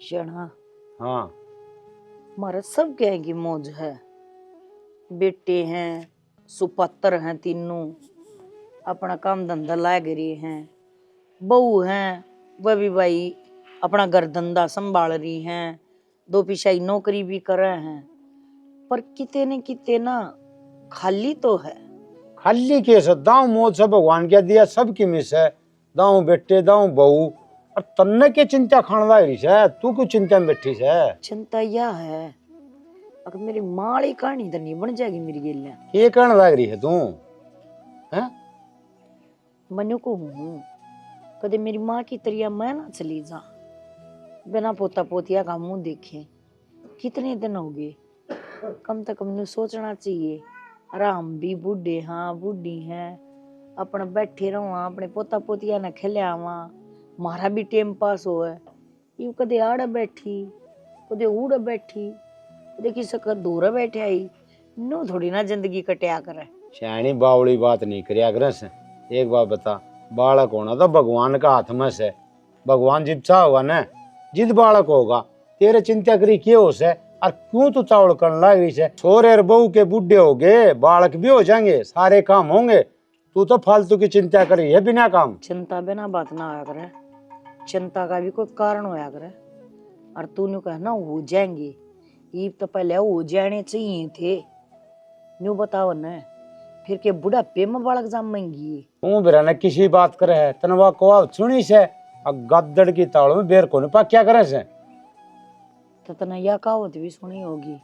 शना हाँ हमारा सब क्या की मौज है। बेटे हैं, सुपत्र हैं तीनों, अपना काम धंधा लाग रही हैं। बहू हैं, वह भी भाई अपना घर धंधा संभाल रही हैं। दो पिशाई नौकरी भी कर रहे हैं। पर किते न किते ना खाली तो है। खाली कैसे दाऊ मौज सब भगवान क्या दिया सबकी मिस है। दाऊ बेटे दाऊ बहू और तन्ने के चिंता खान रही है। तू क्यों चिंता में बैठी है? चिंता यह है अगर मेरी माड़ी कहानी तो नहीं बन जाएगी मेरी गेलियां। ये कहने लग रही है तू हैं? मनु को हूँ कदे मेरी माँ की तरह मैं ना चली जा, बिना पोता पोतिया का मुंह देखे। कितने दिन हो गए, कम से कम न्यू सोचना चाहिए। अरे हम भी बूढ़े हाँ बूढ़ी हैं, अपना बैठे रहो अपने पोता पोतिया ने खेलिया वहाँ, मारा भी टाइम पास हो है। यू कदे आड़ बैठी, कदे उड़ बैठी, कदे किसी का दूर बैठे आई। नो थोड़ी ना जिंदगी कटिया करे। शानी बावड़ी बात नहीं करिया करे से। एक बात बता, बालक होना तो भगवान का हाथ में से। भगवान जिद सा होगा ना जिद बालक होगा। तेरे चिंता करी क्यों हो से और क्यों तू तावड़ करने लग रही है? छोरे और बहू के बुढ़े हो गए, बालक भी हो जाएंगे, सारे काम होंगे। तू तो फालतू की चिंता करी है बिना काम। चिंता बिना बात ना होया करे, चिंता का भी कोई कारण होया करे। और तूने कहना हो जाएंगे, ये तो पहले हो जाने चाहिए थे। न्यू बताओ न, फिर के बुढ़ापे में बालक जामेंगी। तू बिरा ने किसी बात करे है तनवा को सुनी से गद्दड़ की ताड़ में बेर को नहीं क्या करे से। तो तना यह कहावत भी सुनी होगी,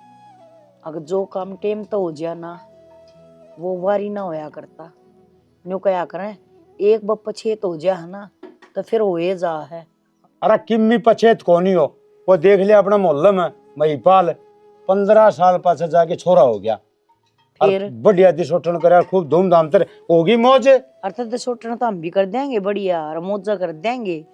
अगर जो काम टेम तो हो जाए ना वो वारी ना होया करता। न्यू क्या करें, एक बार पछेत हो जाए ना तो फिर होए जा है। अरे किम्मी पछेत कोनी हो, वो देख लिया अपने मोहल्ले में महिपाल 15 साल पास जाके छोरा हो गया। फिर बढ़िया दिशोटन करे खूब धूमधाम से होगी मौज। अर्थात दिशोटन तो हम भी कर देंगे बढ़िया और मौजा कर देंगे।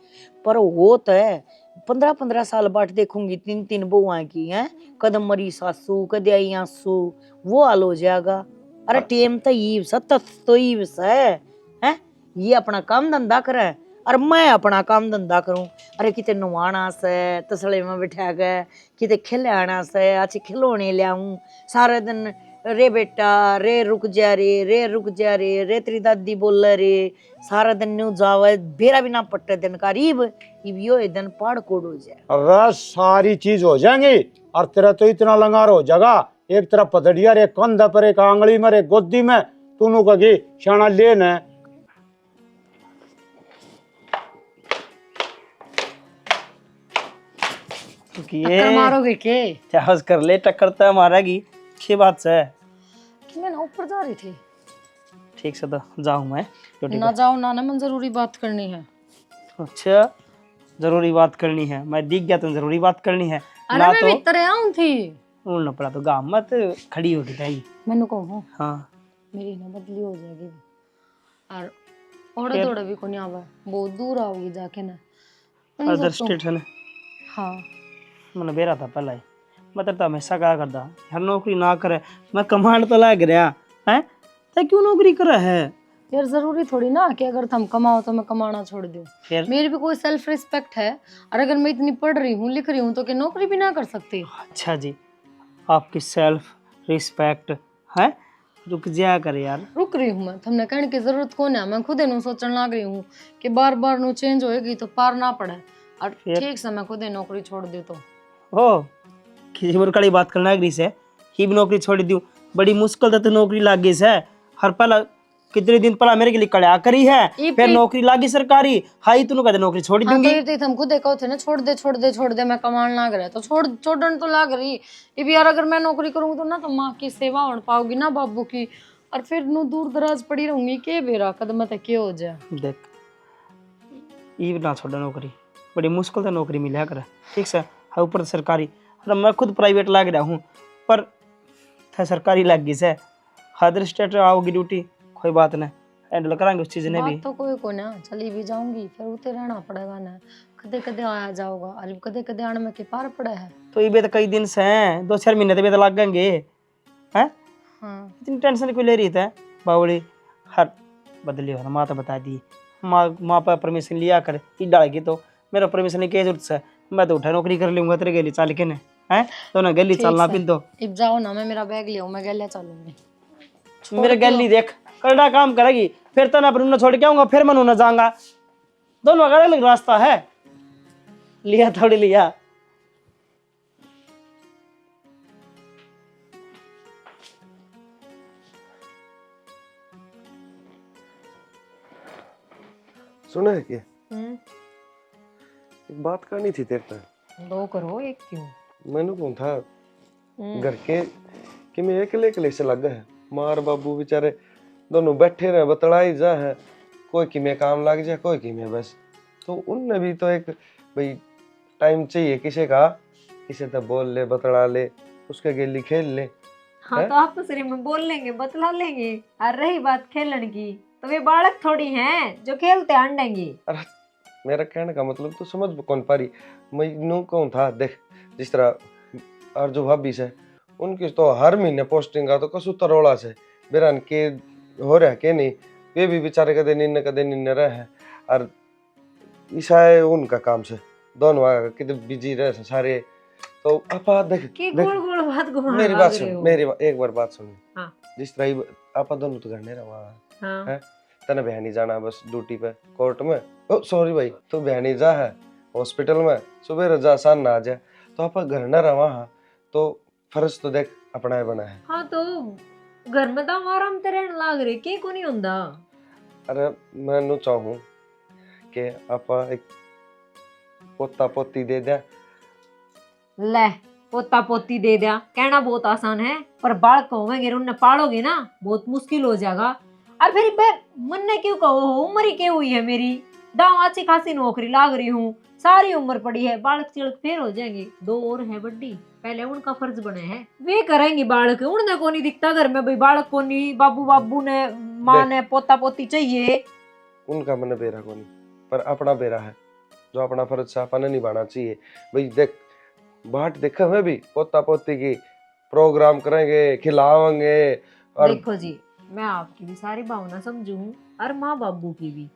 पर वो तो है 15-15 साल बाद देखूंगी 3-3 बुआ की हैं, कदम मरी सासू कदे आई आंसू, वो हाल हो जाएगा। अरे टेम तो ये सतत तो ये है, ये अपना काम धंधा करे और मैं अपना काम धंधा करूं। अरे किते नुवाना से तसले में बिठा गए, किते खिलाना से अच्छे खिलौने लाऊं। सारा दिन रे बेटा रे रुक जा रे रुक जा रे तेरी दादी बोल रे। सारा दिन न्यू जावे बेरा भी ना पट्टे दिन का रीब यो दिन पाड़ कोड हो जाए। अरे सारी चीज हो जाएंगी और तेरा तो इतना लंगार हो जाएगा। एक तरफ पतड़िया रे कंधा पर, एक आंगली में, एक गोदी में। तूनु कगी शाना ले न टक्कर मारोगे के? चाहस कर ले टक्कर मारेगी की बात से कि मैं ना ऊपर जा रही थी। ठीक से तो जाऊं मैं ना जाओ ना मैं जरूरी बात करनी है। अच्छा जरूरी बात करनी है, मैं दिख गया तो जरूरी बात करनी है अरे ना। मैं तो भीतर आऊं थी, उड़ना पड़ा तो गाँव मत खड़ी होगी ताई। मैंने कहूं हाँ मेरी ना बदली हो जाएगी और ओड़े दौड़े भी कोनी आवे, बहुत दूर आओगी जाके ना अदर स्टेशन। हाँ मैंने बेरा था पहले मतलब तो हमेशा क्या करता यार नौकरी ना करे, मैं कमांड तो लाग रहा है तो क्यों नौकरी करे है यार। जरूरी थोड़ी ना कि अगर तुम कमाओ तो मैं कमाना छोड़ दूं। फिर मेरी भी कोई सेल्फ रिस्पेक्ट है और अगर मैं इतनी पढ़ रही हूँ लिख रही हूँ तो क्या नौकरी भी ना कर सकती? अच्छा जी आपकी सेल्फ रिस्पेक्ट है, रुक जाया कर यार। रुक रही हूँ मैं, तुमने कहने की जरूरत कौन है? मैं खुद नु सोचने लग रही हूँ कि बार बार नु चेंज होएगी तो पार ना पड़े और ठीक से मैं खुद ही नौकरी छोड़ दी तो। ओ किसी मुर्खड़ी बात करना है से ही भी नौकरी छोड़ दी, बड़ी मुश्किल तो नौकरी लाग गई है। हर पहला कितने दिन पहला मेरे के लिए कड़ा करी है, फिर नौकरी लागी सरकारी हाई तू कहते नौकरी छोड़ दूंगी। हाँ, तो हम खुद देखो थे ना छोड़ दे मैं कमाने लाग रहा तो छोड़न तो लाग रही। ये भी यार अगर मैं नौकरी करूंगी तो ना तो माँ की सेवा हो पाओगी ना बाबू की, और फिर नु दूर दराज पड़ी रहूंगी के बेरा कदम तक के हो जाए। देख ये ना छोड़ा नौकरी, बड़ी मुश्किल से नौकरी मिला करे ठीक से। हाँ ऊपर सरकारी, अरे मैं खुद प्राइवेट लाग रहा हूँ पर था सरकारी लग गई से। अदर स्टेट आओगी ड्यूटी कोई बात नहीं, हैंडल करांगे उस चीज ने भी। तो कोई को ना चली भी जाऊंगी फिर उते रहना पड़ेगा ना, कदे कदे आया जाओगा और कदे कदे आने में के पार पड़ा है। तो ये भी तो कई दिन से हैं, 2-4 महीने तो भी तो लगेंगे हैं। हाँ इतनी टेंशन क्यों ले रही था बावली? हर बदली हो माँ तो बता दी, माँ पर परमिशन लिया कर ही डाल की तो मेरा परमिशन की क्या जरूरत है, मैं तो उठा नौकरी कर लूंगा तेरे गेली चाल के ने हैं, तो ना गली चलना पिन तो अब जाओ ना, मैं मेरा बैग ले आऊं, मैं गले चलूंगी। मेरे गली देख करड़ा काम करेगी, फिर तो ना अपने छोड़ के आऊंगा, फिर मैं उन्हें जाऊंगा, दोनों का अलग रास्ता है। लिया थोड़ी लिया। सुना है क्या? एक बात करनी थी तेरे से। दो करो, एक क्यों? मैंने कौन था घर के कि मैं अकेले अकेले से लगा है, मार बाबू बेचारे दोनों बैठे रहे, बतड़ाई जा है, कोई कि मैं काम लग जाए, कोई कि मैं बस। तो उनने भी तो एक भाई टाइम चाहिए किसी का, किसी तो बोल ले, बतड़ा ले, उसके गेली खेल ले। हाँ तो आप तो सिर्फ में बोल लेंगे, बतला लेंगे। और रही बात खेलने की, तो वे बालक थोड़ी हैं जो खेलते अंडेंगे। अरे मेरा कहने का मतलब तो समझ कौन पा रही, मैं कौन था देख, जिस तरह और जो भाभी से उनकी तो हर महीने पोस्टिंग का तो कसू तरोड़ा से बेरान के हो रहा के नहीं, वे भी बेचारे कदे निन्न रहे हैं। और ईसाए उनका काम से दोनों कितने बिजी रहे सारे। तो आपा देख की देख, गोल गोल बात घुमाने मेरी लग बात रहे सुन, हो। मेरी एक बार बात सुन। हाँ। जिस तरह आपा दोनों तो घर नहीं रहा हाँ। है, तने बहनी जाना बस ड्यूटी पे कोर्ट में, ओ सॉरी भाई, तो बहनी जा है हॉस्पिटल में, सुबह रजा शाम ना आ जाए, तो आप घर न रहा है, तो फर्ज तो देख अपना ही बना है। हाँ तो घर में तो आराम से रहने लाग रहे, के को नहीं होंदा। अरे मैं नु चाहूँ कि आप एक पोता पोती दे दे। ले पोता पोती दे दिया, कहना बहुत आसान है, पर बालक होवेंगे उन्हें पालोगे ना बहुत मुश्किल हो जाएगा। और फिर मन ने क्यों कहो, उम्र ही क्यों हुई है मेरी, दाव अच्छी खासी नौकरी लाग रही हूँ, सारी उम्र पड़ी है, बालक चिड़क फिर हो जाएंगे, दो और है बड्डी, पहले उनका फर्ज बने हैं, वे करेंगे बालक। उन्हें को नहीं दिखता घर में भाई बालक को नहीं, बाबू बाबू ने माँ ने पोता पोती चाहिए। उनका मन बेरा को नहीं, पर अपना बेरा है, जो अपना फर्ज से अपने निभाना चाहिए। भाई देख बाट देखा मैं भी पोता पोती की प्रोग्राम करेंगे, खिलावेंगे। और देखो जी, मैं आपकी भी सारी भावना समझू हूँ और माँ बाबू की भी,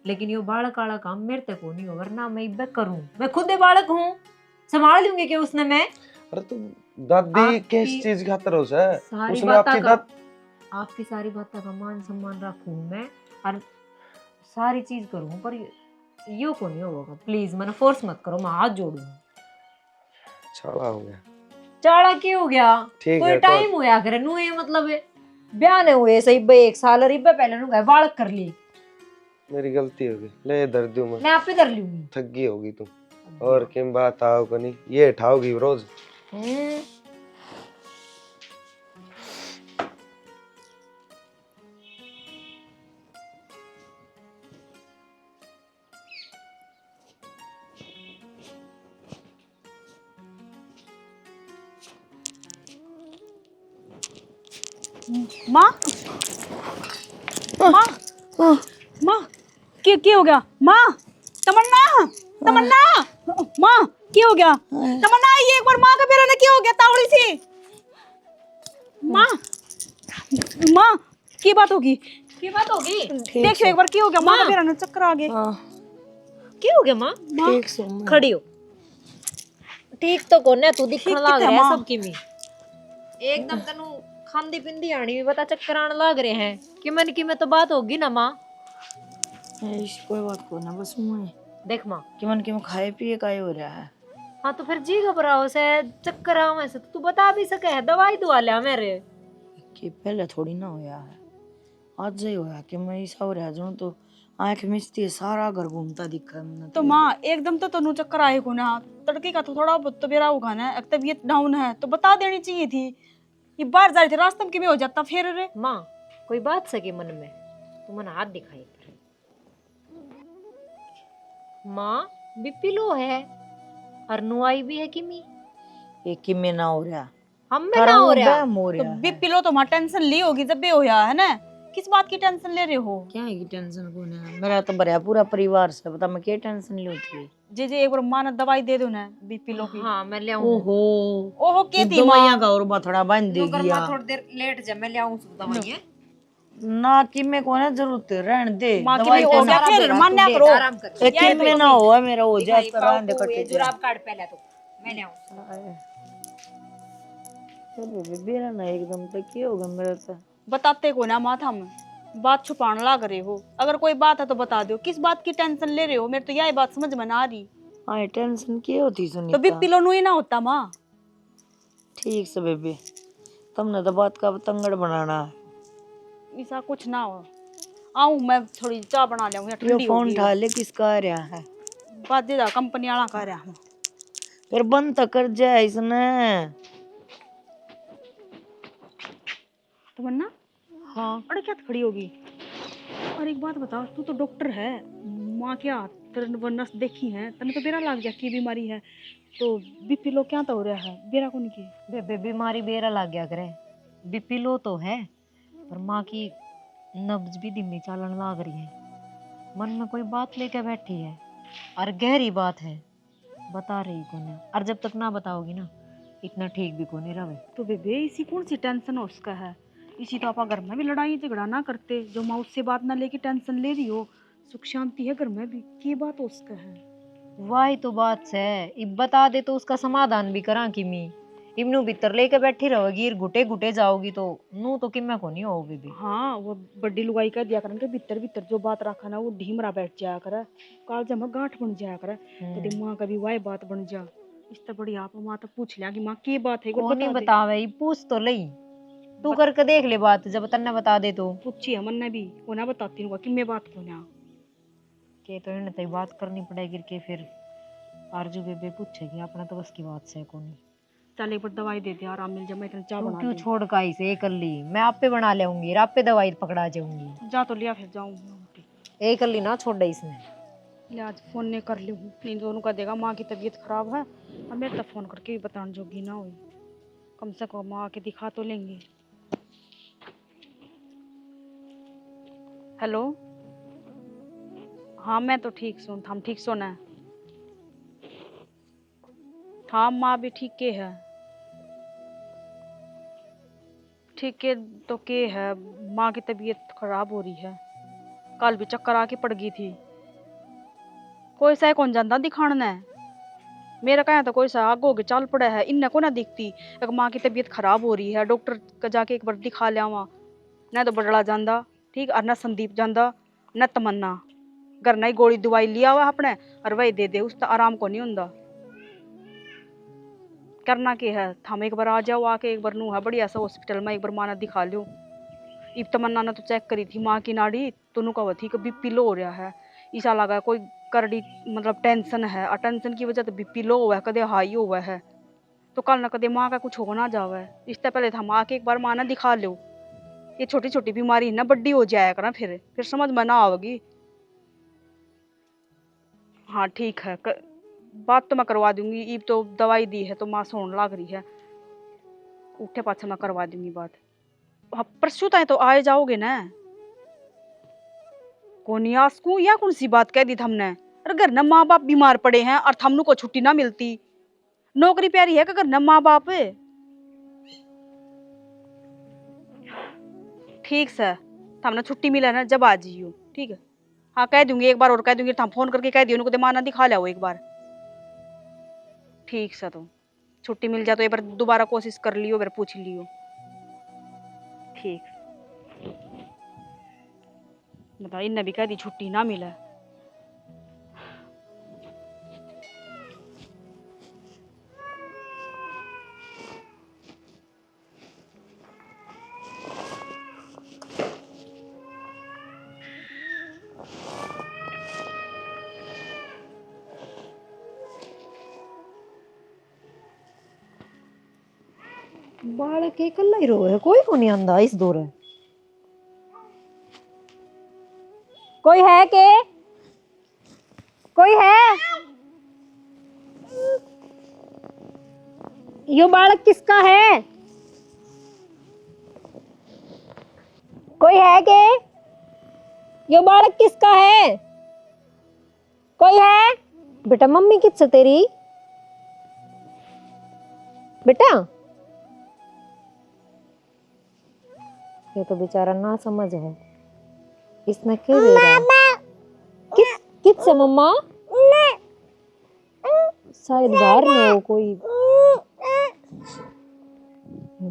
लेकिन ये बालक वाला काम मेरे तक नहीं होगा ना, मैं इब्बे करूँ, मैं खुद बालक हूँ, संभाल लूंगी क्या उसने मैं। अरे तो दादी किस आपकी चीज खातर हो से सारी उसने बातों आपकी का, दाद आपकी सारी बातों का मान सम्मान रखूँ मैं और सारी चीज करूँ, पर यो को नहीं होगा। प्लीज मैंने फोर्स मत करो, मैं हाथ जोड़ू। छाड़ा हो गया, चाड़ा क्यों हो गया, ठीक कोई है टाइम होया करे नु, ये मतलब है ब्याह ने हुए सही बे एक साल और इब्बे पहले नु गए बालक कर ली, मेरी गलती हो गई, ले दर्द दूं मैं, मैं आप ही कर लूंगी। थकी होगी तू, और किम बात आओ को नहीं, ये उठाओगी रोज। माँ माँ माँ क्या हो गया माँ? तमन्ना तमन्ना माँ क्या हो गया? तमन्ना ये एक बार माँ का पैर क्या हो गया तावड़ी सी? माँ माँ की बात होगी? देखो एक बार क्या हो गया माँ का पैर चक्कर आ गए। क्या हो गया माँ? ठीक से खड़ी हो, ठीक तो कौन है, तू दिखने ठीक लाग कितना रहा है माँ? सबकी में एकदम तनु खांदी पिंदी आनी भी बता, चक्कर आने लाग रहे हैं कि मन की में तो बात होगी ना माँ। कोई बात को ना, बस मुँह देख माँ, कि मन के में खाए पिए का हो रहा है। हाँ तो फिर जी घबराओ से, चक्कर आवे से तो तू बता भी सके है, दवाई दुआ ले मेरे। कि पहले थोड़ी ना होया है, आज ही होया कि मैं ऐसा हो रहा जो तो आंख मिचती है, सारा घर घूमता दिखा है मुझे। तो माँ एकदम तो तनु चक्कर आए को ना, तड़के का तो थोड़ा बहुत तो बेरा होगा ना, एक तबीयत डाउन है तो बता देनी चाहिए थी, ये बाहर जा रहे थे रास्ते में किਵੇਂ हो जाता फिर रे। माँ कोई बात सके मन में, तू मन हाथ दिखाई माँ, बीपी लो है और नुआई भी है किमी, ये कि में ना हो रहा, हम में ना हो रहा। हो तो रहा है। बीपी लो तो माँ टेंशन ली होगी जब बे होया है ना, किस बात की टेंशन ले रहे हो? क्या है कि टेंशन कौन है, मेरा तो भरा पूरा परिवार से, बता मैं क्या टेंशन ली होती है। जे एक बार माँ ने दवाई दे दो ना बीपी लो की। हाँ मैं ले आऊँ, ओहो ओहो ये के थी माँ? दवाइयां का और बथड़ा बांध देगी नौकर माँ यार। थोड़ी देर लेट जा, मैं ले आऊँ दवाइयाँ। ना कि मैं को ना जरूरत है, रहने दे माँ की दवाई भी तो हो गया ना फिर मान्या करो। आराम कर कि में ना हुआ मेरा हो जाए पर रहने दे कटे जुराब काट पहले तो मैंने आऊं चलो बेरा ना एकदम तो क्या होगा मेरा तो। बताते को ना माथा में बात छुपाने लग रहे हो। अगर कोई बात है तो बता दो, किस बात की टेंशन ले रहे हो? मेरे तो यही बात समझ में ना आ रही। हाँ टेंशन क्या होती तो सुनीता। बीपी लो ही ना होता माँ। ठीक से बेबी, तुमने तो बात का तंगड़ बनाना है। ऐसा कुछ ना हो। आऊं मैं थोड़ी चाय बना ले, यो ठंडी फोन होगी। उठा ले, किसका आ रहा है? बात दे कंपनी वाला कह रहा हूँ। फिर बंद तो कर जाए इसने। तमन्ना हाँ अरे क्या खड़ी होगी? और एक बात बताओ, तू तो डॉक्टर है, माँ क्या तेरे वो नस देखी है, तने तो बेरा लग जा की बीमारी है, तो बीपी लो क्या तो हो रहा है? बेरा को नहीं की बेबे बीमारी बेरा लग गया करे। बीपी लो तो है पर माँ की नब्ज भी धीमी चालन लाग रही है। मन में कोई बात लेके बैठी है और गहरी बात है, बता रही कोने। और जब तक ना बताओगी ना इतना ठीक भी कोने रहे। तो बेबे इसी कौन सी टेंशन है उसका है? इसी तो आपा घर में भी लड़ाई झगड़ा ना करते, जो माँ उससे बात ना लेके टेंशन ले रही हो। सुख शांति है घर में भी, की बात उसका है? वही तो बात है, इब बता दे तो उसका समाधान भी करा कि मी इमनू भीतर लेके बैठी रहोगी, घुटे घुटे जाओगी तो नू तो किम्मा को नहीं होगी भी। हाँ वो बड्डी लुगाई कह दिया करन के भीतर भीतर जो बात रखा ना वो ढीमरा बैठ जाया करे, कालजा में गांठ बन जाया करे। कभी माँ कभी वाई बात बन जा। इस तो बड़ी आप माँ तो पूछ लिया कि माँ की बात है, को नहीं बता दे। बतावे, ई पूछ तो लई, तू करके देख ले बात, जब तन्ने बता दे तो। पूछी है मन ने भी, वो ना बताती हूँ कि मैं बात को ना के तो इन्हें तई बात करनी पड़ेगी के फिर आरजू बेबे पूछेगी, अपना तो बस की बात से को नहीं। चल एक बार दवाई दे दे, आराम मिल जाए, मैं इतना चाय तू बना क्यों दूँ। छोड़ का इसे कर ली, मैं आप पे बना लेऊंगी, आप पे दवाई पकड़ा जाऊंगी। जा तो लिया, फिर जाऊँ एक कर ली ना छोड़ दे इसने। ले आज फोन नहीं कर ली हूँ, इन दोनों का देगा माँ की तबीयत खराब है और मेरे तक फोन करके भी बताने जोगी ना हुई। कम से कम माँ के दिखा तो लेंगे। हेलो हाँ मैं तो ठीक सुन, हम ठीक सुना है। हाँ माँ भी ठीक के है, ठीक के तो के है, माँ की तबीयत खराब हो रही है। कल भी चक्कर आके पड़ गई थी। कोई सा कौन जानता दिखाना है, मेरा कहा तो कोई सा आग होके चल पड़ा है, इन्हें को ना दिखती। एक माँ की तबीयत खराब हो रही है, डॉक्टर का जाके एक बार दिखा लिया वहाँ। न तो बड़ला जांदा ठीक, और न संदीप जांदा न तमन्ना। घर ना ही गोली दवाई लिया हुआ अपने और वही दे दे, उसका आराम को नहीं होंदा। करना के है, हम एक बार आ जाओ, आके एक बार नू है बढ़िया सा हॉस्पिटल में एक बार माँ ने दिखा लो। इब तमन्ना ने तो चेक करी थी माँ की नाड़ी, तो नू कहा थी कि बीपी लो हो रहा है। ऐसा लगा कोई करड़ी मतलब टेंशन है, और टेंशन की वजह से बीपी लो हुआ है, कदे हाई हुआ है। तो कल ना कदे माँ का कुछ हो ना जावे, इससे पहले हम आके एक बार माँ ने दिखा लो। ये छोटी छोटी बीमारी ना बड्डी हो जाया करा, फिर समझ में ना आवेगी। हाँ ठीक है, बात तो मैं करवा दूंगी। ईब तो दवाई दी है तो माँ सोने लग रही है, उठे पाछे मैं करवा दूंगी बात। हाँ परसों तक तो आए जाओगे ना? कौन आसकू या कौन सी बात कह दी हमने? अरे घर न माँ बाप बीमार पड़े हैं और थमनु को छुट्टी ना मिलती। नौकरी प्यारी है कि घर न माँ बाप? ठीक से हमने छुट्टी मिला ना जब आ जियो, ठीक है? हाँ कह दूंगी, एक बार और कह दूंगी, हम फोन करके कह दियो उनको माना दिखा लिया एक बार। ठीक से तो छुट्टी मिल जाए तो एक बार दोबारा कोशिश कर लियो, फिर पूछ लियो। ठीक बता, इन्हें भी कह दी छुट्टी ना मिले। बालक के कल्ला ही रो है, कोई को नहीं आंदा इस दौर है। कोई है के? कोई है? यो बालक किसका है? कोई है के? यो बालक किसका है? कोई है? बेटा मम्मी किस तेरी? बेटा ये तो बेचारा ना समझ है, इसने क्यों दे रहा है? किससे मम्मा? शायद बाहर में हो कोई।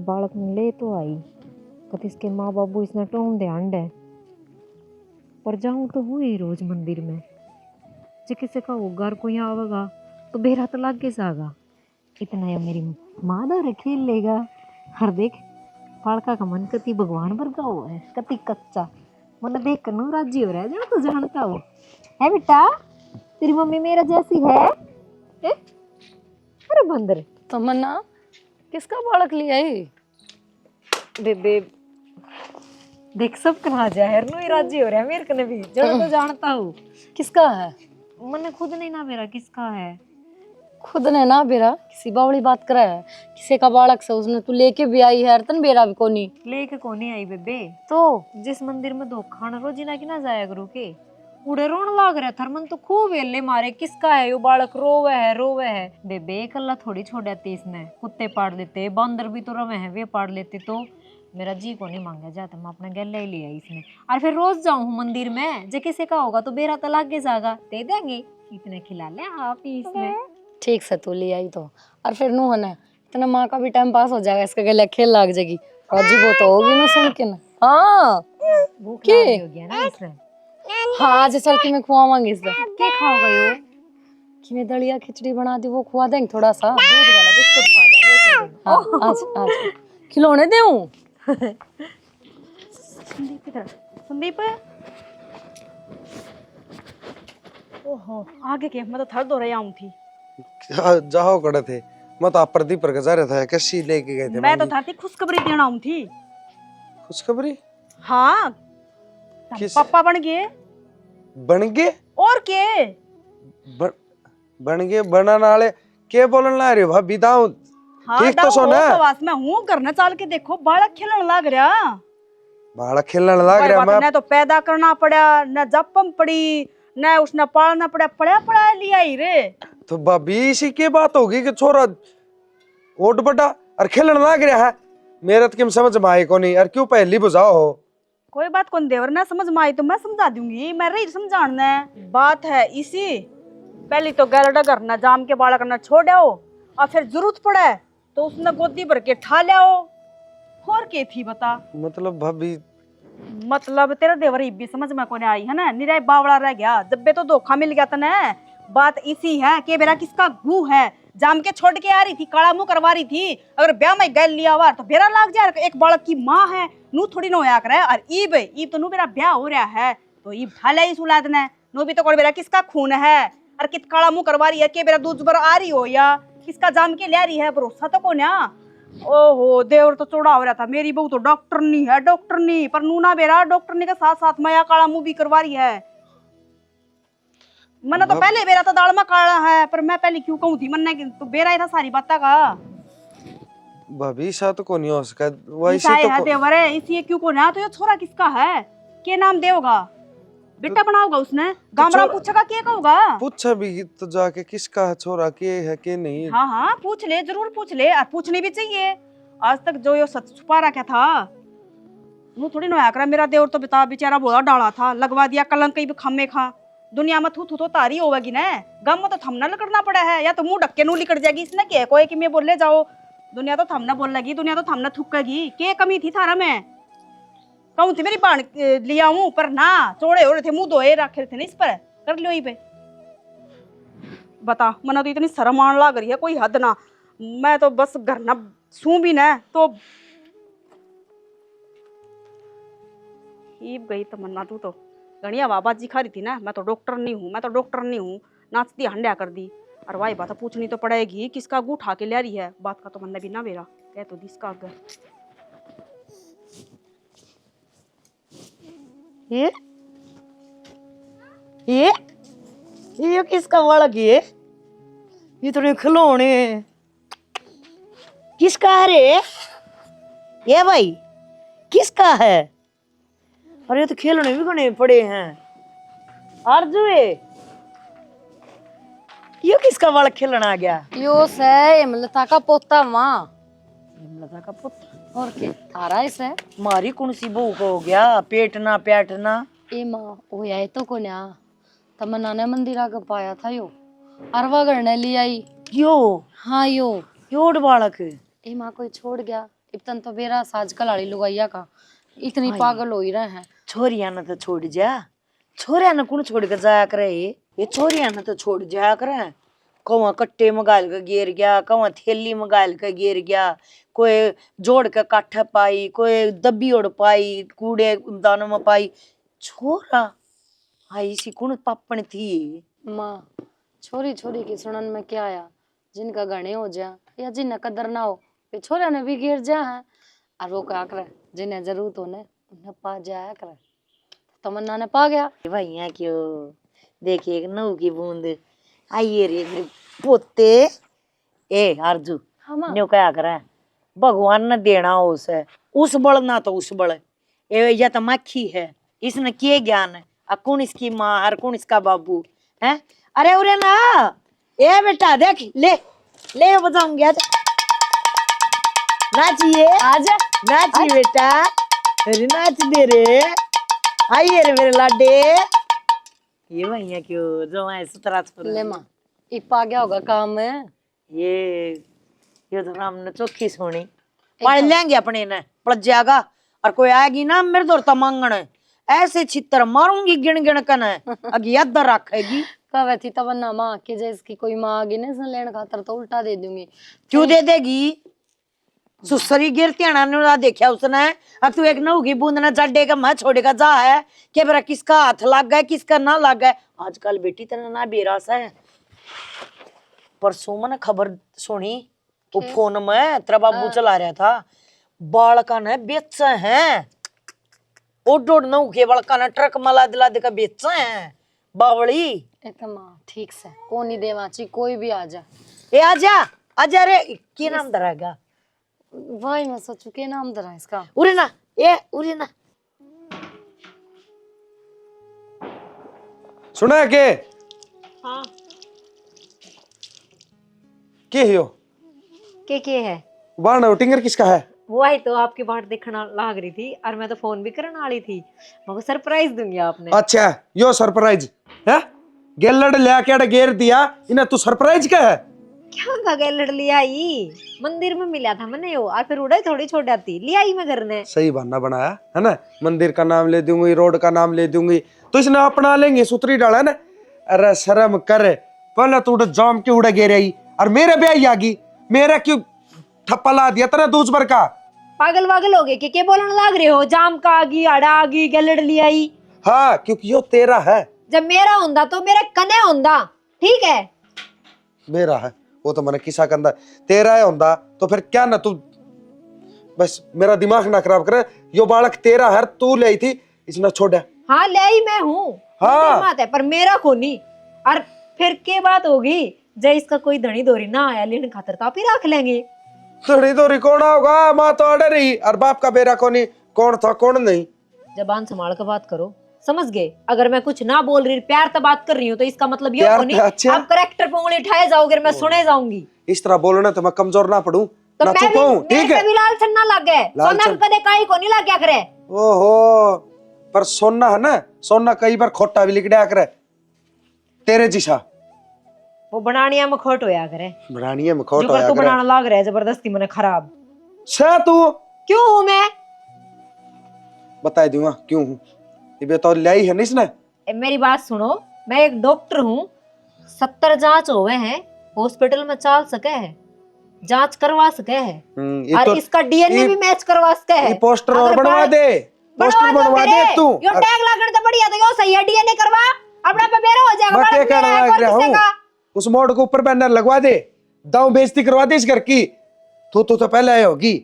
बालक ने ले तो आई, कद इसके माँ बाबू इसने टोम ध्यान दे, पर जाऊं तो हुई रोज मंदिर में। जे किसी का वो घर कोई आवेगा तो बेरा तो लाग के जागा, इतना या मेरी माँ दौरे खेल लेगा। हर देख बालका का मन कति भगवान वर्गा हुआ है, कति कच्चा मन देख कर नो राजी हो रहा है, जो तो जानता हो है बेटा। तेरी मम्मी मेरा जैसी है, ए? अरे बंदर तमन्ना किसका बालक लिया है? बेबे देख सब कहा जाहिर नो ही राजी हो रहा है मेरे कने भी, जो तो जानता हूँ। किसका है? मैंने खुद नहीं ना मेरा किसका है। खुद ने ना बेरा किसी बावड़ी बात करा है, किसी का बालक से उसने तू लेके भी आई है, तन बेरा भी कोनी लेके कोनी आई बेबे, तो जिस मंदिर में दो खाना रोजी ना की ना जाया करू के उड़े रोन लाग रहा था मन तो खूब वेले मारे, किसका है यो बालक, रोवे है। बेबे कल्ला थोड़ी छोड़ा थी इसने, कुत्ते पाड़ लेते, बंदर भी तो रवे हैं वे पाड़ लेते, तो मेरा जी को नहीं मांगा जाता, मैं अपना गैला ही लिया इसने। और फिर रोज जाऊं मंदिर में, जे किसी का होगा तो बेरा तो लाग के जागा, दे देंगे, इतने खिला ले आप ही इसने। ठीक से तू ले आई तो, और फिर नू है ना इतना माँ का भी टाइम पास हो जाएगा, इसका गले खेल लग जाएगी, राजी वो तो होगी ना सुन के ना। हाँ भूख के? लगी हो गया ना इसने। हाँ आज चल के मैं खुआवांगी इसे। क्या खाओगा यो? कि मैं दलिया खिचड़ी बना दी, वो खुआ देंगे थोड़ा सा। दूध वाला बिस्कुट खा दे। हाँ, आज आज खिलौने दूं? संदीप की तरफ, संदीप। ओहो आगे के मैं तो थर दो रही आऊं थी। जाओ कड़े थे, मैं तो आप प्रदीप पर जा रहा था, कैसी लेके गए थे? मैं तो था थी खुशखबरी देना आऊं थी। खुशखबरी? हाँ किस? पापा बन गए। बन गए? और के बन गए बनाने वाले के बोलन ला रहे हो भाभी? दाऊ हाँ ठीक तो सुन है। वास में हूँ करना चाल के देखो बालक खेलने लग रहा, बालक खेलने लग रहा। मैं न तो पैदा करना पड़ा, न जपम पड़ी, न उसने पालना पड़ा, पड़ा लिया ही रे। तो भाभी इसी की बात होगी कि छोरा ओट बटा और खेलने लग रहा है, मेरे तो किम समझ में आए को नहीं, और क्यों पहली बुझाओ हो? कोई बात कौन देवर ना समझ में आई तो मैं समझा दूंगी, मैं रही समझाना। बात है इसी, पहले तो गैलडा करना जाम के बालक करना छोड़ आओ, और फिर जरूरत पड़े तो उसने गोदी भर के ठा लियाओ। और के थी बता? मतलब भाभी मतलब तेरा देवर भी समझ में कौन आई है ना, निराय बावड़ा रह गया, जब बे तो धोखा मिल गया था। बात इसी है कि बेरा किसका गू है, जाम के छोड़ के आ रही थी, काला मुंह करवा रही थी, अगर ब्याह में गैल लिया हुआ तो बेरा लाग जाए, एक बालक की माँ है नू थोड़ी नो होया करे। और ईब तो नू बेरा ब्याह हो रहा है तो ईब ठाले ही सुलाद ने नो भी तो कोई बेरा किसका खून है, और कित काला मुंह करवा रही है कि बेरा दूध भर आ रही हो या किसका जाम के ले रही है, भरोसा तो कौन है। ओहो देवर तो चौड़ा हो रहा था, मेरी बहू तो डॉक्टर नहीं है, डॉक्टर नहीं, पर नूना बेरा डॉक्टर नहीं के साथ साथ माया काला मुंह भी करवा रही है। मना तो पहले बेरा तो दाल में काला है, पर मैं पहले क्यों कहूँ थी मन्ने तो बेरा ही था सारी बात का। भाभी सा तो कौन हो सका वैसे है तो देवर है इसलिए क्यों को ना, तो ये छोरा किसका है, के नाम देगा, बेटा बनाओगा उसने, गामरा पूछेगा के कहूगा। पूछा भी तो जाके किसका है छोरा, के है के नहीं। हाँ हाँ पूछ ले, जरूर पूछ ले, और पूछनी भी चाहिए। आज तक जो ये सच छुपा रखा था वो थोड़ी नया करा। मेरा देवर तो बता बेचारा बोला डाला था, लगवा दिया कलंक कहीं भी खामे खा, दुनिया में थू तो तारी होगी ना, गम में तो थमना लकड़ना पड़ा है, या तो मुंह ढक्के नू लिकड़ जाएगी इसने क्या कोई कि मैं बोले जाओ, दुनिया तो थमना बोल लगी, दुनिया तो थमना थुकेगी। के कमी थी थारा में कहूँ थी मेरी बाण लिया हूँ, पर ना चौड़े हो रहे थे, मुंह धोए रखे थे ना, इस पर कर लियो ही पे। बता मना तो इतनी शर्म आने लग रही है कोई हद ना, मैं तो बस घर ना सू भी ना तो ईब गई तमन्ना। तू तो गणिया बाबाजी खा रही थी ना, मैं तो डॉक्टर नहीं हूँ, मैं तो डॉक्टर नहीं हूँ, नाचती हंडिया कर दी। और वाही बात पूछनी तो पड़ेगी किसका गू उठा के ले रही है, बात का तो मन भी ना मेरा कह तो दिस का अगर ये किसका बालक ये तो खिलौने किसका है रे ये भाई, किसका है? अरे तो खिलौने भी घने पड़े हैं। अर्जु ये किसका बालक खेलना आ गया? यो से हेमलता का पोता माँ। हेमलता का पुत्र और क्या थारा ऐसा मारी कौन सी बहू को हो गया पेटना पैटना। ए माँ वो आए तो को ना तमन्ना ने मंदिर आगे पाया था यो अरवा करने ले आई यो हाँ यो योड़ बालक ए माँ कोई छोड़ गया इतन तो बेरा साज कलाड़ी लुगाइया का इतनी पागल हो ही रहे हैं। छोरिया न तो छोड़ जा छोरिया न कौन छोड़ कर जाया करे ये छोरिया न तो छोड़ जाया करे। कौवा कट्टे मंगाल के गिर गया कौवा थैली मंगाल के गिर गया कोई जोड़ के काठ पाई कोई दब्बी ओढ़ पाई कूड़े दानों में पाई छोरा आई सी कौन पापन थी। माँ छोरी छोरी की सुनन में क्या आया जिनका गणे हो जा या जिन्हें कदर ना हो वे छोरा ने भी गिर जा है और वो क्या करे जिन्हें जरूरत हो ने उन्हें पा जाया करे। तमन्ना ने पा गया भाई यहाँ क्यों देखिए एक नऊ की बूंद आइए रे मेरे पोते ए आरजू हाँ माँ न्यू क्या करे भगवान ने देना हो उस बल ना तो उस बल ए या तो मक्खी है इसने किए ज्ञान है कौन इसकी माँ और कौन इसका बाबू है। अरे उरे ना ए बेटा देख ले ले बजाऊंगी आज नाचिए आजा नाची बेटा अरे नाच दे रे आइए रे मेरे लाडे ये भैया क्यों जो है सुतरा छोड़ ले माँ इप्पा गया होगा काम में ये तो राम ने चौखी सोनी पढ़ लेंगे अपने ने पढ़ जाएगा और कोई आएगी ना मेरे दौर तमंगण ऐसे छितर मारूंगी गिन गिन कन अगी याद रखेगी कवे थी तमन्ना माँ कि जैसे कोई माँ आगे ना इसने लेने खातर तो उल्टा दे दूंगी क्यों दे देगी सुसरी गिरती ना देखा उसने अब तू एक नऊ की बूंद ना चढ़ेगा मैं छोड़ेगा जा है कि मेरा किसका हाथ लग गया किसका ना लग गया। आजकल बेटी तेरा ना बेरास है परसों मैंने खबर सुनी वो फोन में तेरा बाबू चला रहा था बालका ने बेच हैं ओडोड नऊ के बालका ने ट्रक में लाद लाद का बेच हैं बावड़ी। एक माँ ठीक से कौन नहीं देवाची कोई भी आ जा ए आजा आजा रे की नाम धराएगा वही मैं सोचू के नाम धरा इसका उरे ना ए उरे ना सुना है के हाँ के हियो के है बाण टिंगर किसका है वो आई तो आपकी बाट देखना लाग रही थी और मैं तो फोन भी करने वाली थी मगर सरप्राइज दूंगी आपने। अच्छा यो सरप्राइज है गेलड़ लेके गेर दिया इन्हें तू सरप्राइज क्या है क्या का लड़ लिया आई मंदिर में मिला था मैंने यो और फिर उड़ाई थोड़ी छोड़ जाती लिया ही मैं घर ने। सही बहाना बनाया है ना मंदिर का नाम ले दूंगी रोड का नाम ले दूंगी तो इसने अपना लेंगे सुतरी डाला ना। अरे शर्म कर पहले तू जाम के उड़े गेर आई और मेरे ब्याह आगी मेरा क्यों ठप्पा ला दिया तेरा दूज भर का पागल वागल हो गए कि बोलने लग रहे हो जाम का आगी आड़ा आगी गलड़ लिया आई। हाँ क्योंकि यो तेरा है जब मेरा होंदा तो मेरे कने होंदा ठीक है मेरा है वो तो मैंने किसा कंदा तेरा है होंदा तो फिर क्या ना तू बस मेरा दिमाग ना खराब करे यो बालक तेरा है तू ले आई थी इसने छोड़ा। हाँ ले आई मैं हूँ हाँ बात है पर मेरा खोनी और फिर के बात होगी जब इसका कोई धनी दोरी ना आया लेने खातर तो आप ही रख लेंगे। थोड़ी तो रिकॉर्ड होगा माँ तो अड़े रही और बाप का बेरा कोनी कौन था कौन नहीं। जबान संभाल कर बात करो समझ गए। अगर मैं कुछ ना बोल रही प्यार से बात कर रही हूँ तो इसका मतलब ये प्यार नहीं से अच्छा? आप करेक्टर पे उंगली उठाए जाओगे मैं सुने जाऊंगी इस तरह बोलना तो मैं कमजोर ना पड़ूं तो ना मैं चुप हूं ठीक है। भी लाल छन्ना लग गए सोना छन- कदे काई को नहीं लग गया करे। ओहो पर सोना है ना सोना कई बार खोटा भी लिख दिया करे तेरे जिसा वो बनानिया में खोट होया करे बनानिया में खोट जो होया तू करे बनाना लाग रहा है जबरदस्ती मैंने खराब छे तू क्यों हूँ मैं बता दूंगा क्यों हूँ ये तो लाई है ना इसने। मेरी बात सुनो मैं एक डॉक्टर हूँ 70 जांच हुए हैं हॉस्पिटल में चल सके है जांच करवा सके है ये और तो इसका डीएनए भी मैच करवा सके है। ये पोस्टर और अगर बनवा बात- दे पोस्टर बनवा दे तू यो टैग लगन तो बढ़िया तो यो सही है डीएनए करवा अपना पे बेरा हो जाएगा मैं बड़ा क्या मेरा कहना है, लग कौन रहा किसका? हूँ उस मोड़ के ऊपर बैनर लगवा दे दाऊ बेइज्जती करवा दे इस घर की तो पहले आए होगी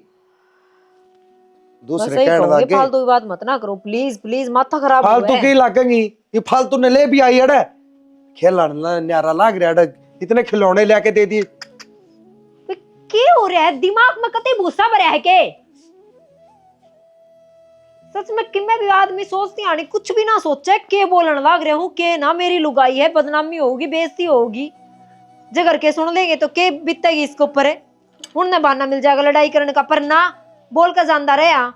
बस दूसरे सही कहने कहूंगी, लगे फालतू की बात मत ना करो प्लीज प्लीज माथा खराब हो फालतू गया की लागेंगी ये फालतू ने ले भी आई अड़े खेलना न्यारा लाग रहा अड़े इतने खिलौने लेके दे दिए क्या हो रहा है दिमाग में कते भूसा भरा है के सच में कि मैं भी आदमी सोचती आनी कुछ भी ना सोचे के बोलने लग रहा हूँ के ना मेरी लुगाई है बदनामी होगी बेइज्जती होगी जगर के सुन लेंगे तो के बीतेगी इसके ऊपर है उन्हें बहाना मिल जाएगा लड़ाई करने का पर ना बोल कर जानदा रहे आ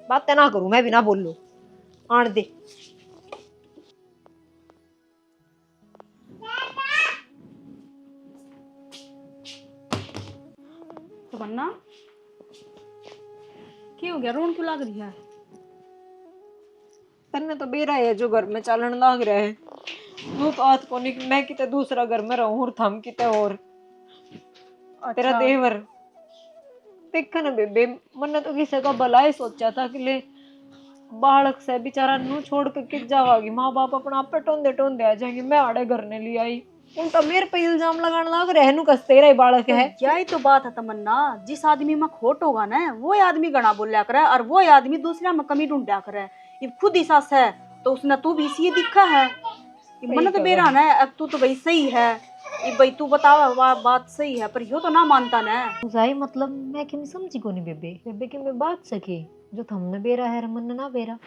बातें ना करूं मैं भी ना बोलूं आन दे। तमन्ना क्या हो गया, रोन क्यों लग रही है? तन्ने तो बेरा है जो घर में चलन लाग रहा है। वो तो आज को नहीं मैं किते दूसरा घर में रहूं और थम किते और तेरा अच्छा। देवर देखा ना बेबे मैंने तो किसी का भला ही सोचा था कि ले बालक से बेचारा नू छोड़ के किस जावागी माँ बाप अपना आप पे टोंदे टोंदे आ जाएंगे मैं आड़े घर ने ले आई उल्टा मेरे पे इल्जाम लगाने लग रहे हैं कस तेरा ही बालक है। यही तो बात है तमन्ना, जिस आदमी में खोट होगा ना वो आदमी गणा बोलिया करे और वो आदमी दूसरा में कमी ढूंढा करे। ये खुद ही सास है तो उसने तू भी इसी दिखा है। ये मन तो बेरा ना अब तू तो भाई सही है, ये भाई तू बतावा बात सही है पर यो तो ना मानता ना। उजाई मतलब मैं कि समझी को नहीं बेबे बेबे कि मैं बात सके जो थमने बेरा है रमन ना बेरा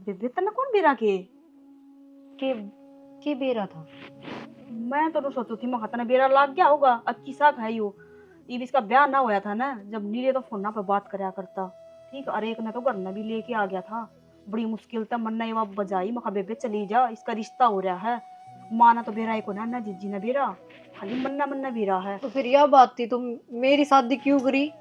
बेबे तना कौन बेरा के बेरा था। मैं तो सोचू थी मैं तना बेरा लाग गया होगा। अब किसा है यो ये इसका ब्याह ना होया था ना जब नीले तो फोन पे बात करया करता ठीक। और एक ने तो घर में भी लेके आ गया था बड़ी मुश्किल था मन ने बजाई मखा बेबे चली जा इसका रिश्ता हो रहा है। माना तो बेरा को ना जीजी ने बेरा खाली मन्ना बेरा है। तो फिर यह बात थी तुम मेरी शादी क्यों करी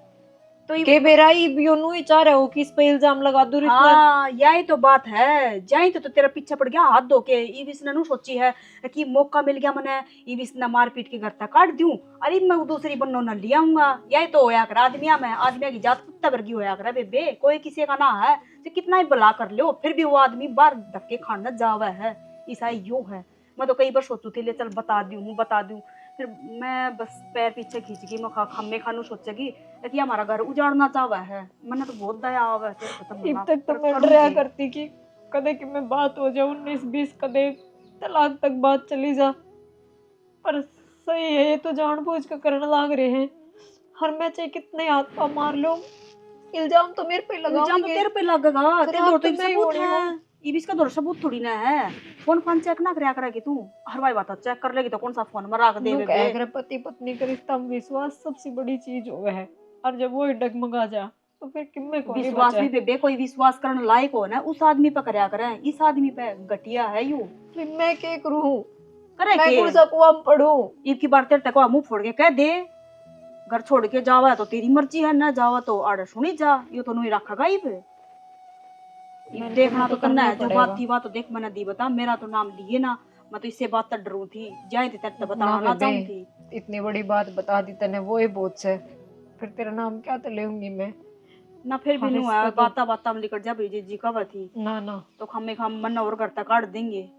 तो के बेरा यूं ही चाह रहे हो कि इस पे इल्जाम लगा दूं। हाँ यही तो बात है जाई तो तेरा पीछे पड़ गया हाथ धो के इसने नू सोची है कि मौका मिल गया मने इसने मार पीट के घर तक काट दूं अरे मैं दूसरी बन्नो न ले आऊंगा। यही तो होया कर आदमिया में आदमिया की जात कुत्ता वर्गी होया कर बेबे कोई किसी का ना है तो कितना ही भला कर लो फिर भी वो आदमी बाहर धक्के खाना जावा है। ऐसा यो है मैं तो कई बार सोचू थी ले चल बता दूं फिर मैं बस पैर पीछे खींच गई मैं खम्मे खानू सोचेगी कि हमारा घर उजाड़ना चाहवा है। मैंने तो बहुत दया आवा है अब तक तो मैं डरा करती कि कदे कि मैं बात हो जाए 19-20 कदे तलाक तक बात चली जा पर सही है ये तो जानबूझ के करने लाग रहे हैं। हर मैं चाहे कितने हाथ पा मार लो इल्जाम तो मेरे पे इल्जाम तो तेरे पे लगेगा तेरे दौर तो सबूत है ये भी इसका दौर सबूत थोड़ी ना है। फोन चेक ना करया करेगी तू हर बार बात चेक कर लेगी तो कौन सा फोन में रख दे अगर पति पत्नी का रिश्ता में विश्वास सबसे बड़ी चीज हो है और जब वो डगमगा जा तो फिर किम्मे को विश्वास भी बेबे कोई विश्वास करने लायक हो ना उस आदमी पे करया करे इस आदमी पे घटिया है यू फिर मैं क्या करूं करे मैं कौन सा कुआं पढ़ूं एक की बार तेरे तक मुंह फोड़ के कह दे घर छोड़ के जावा तो तेरी मर्जी है ना जावा तो आड़े सुनी जा ये तो नहीं रखा गाई पे देखना तो करना है जो बात थी बात तो देख मैंने दी बता मेरा तो नाम लिए ना मैं तो इससे बात तक डरू थी जाए तेरे तो बताना चाहूं थी इतनी बड़ी बात बता दी तने वो ही बहुत से फिर तेरा नाम क्या तो लेऊंगी मैं ना फिर भी नहीं हुआ बाता में लेकर जा भेजी जी का थी ना तो खम्मे खम मन और करता काट देंगे।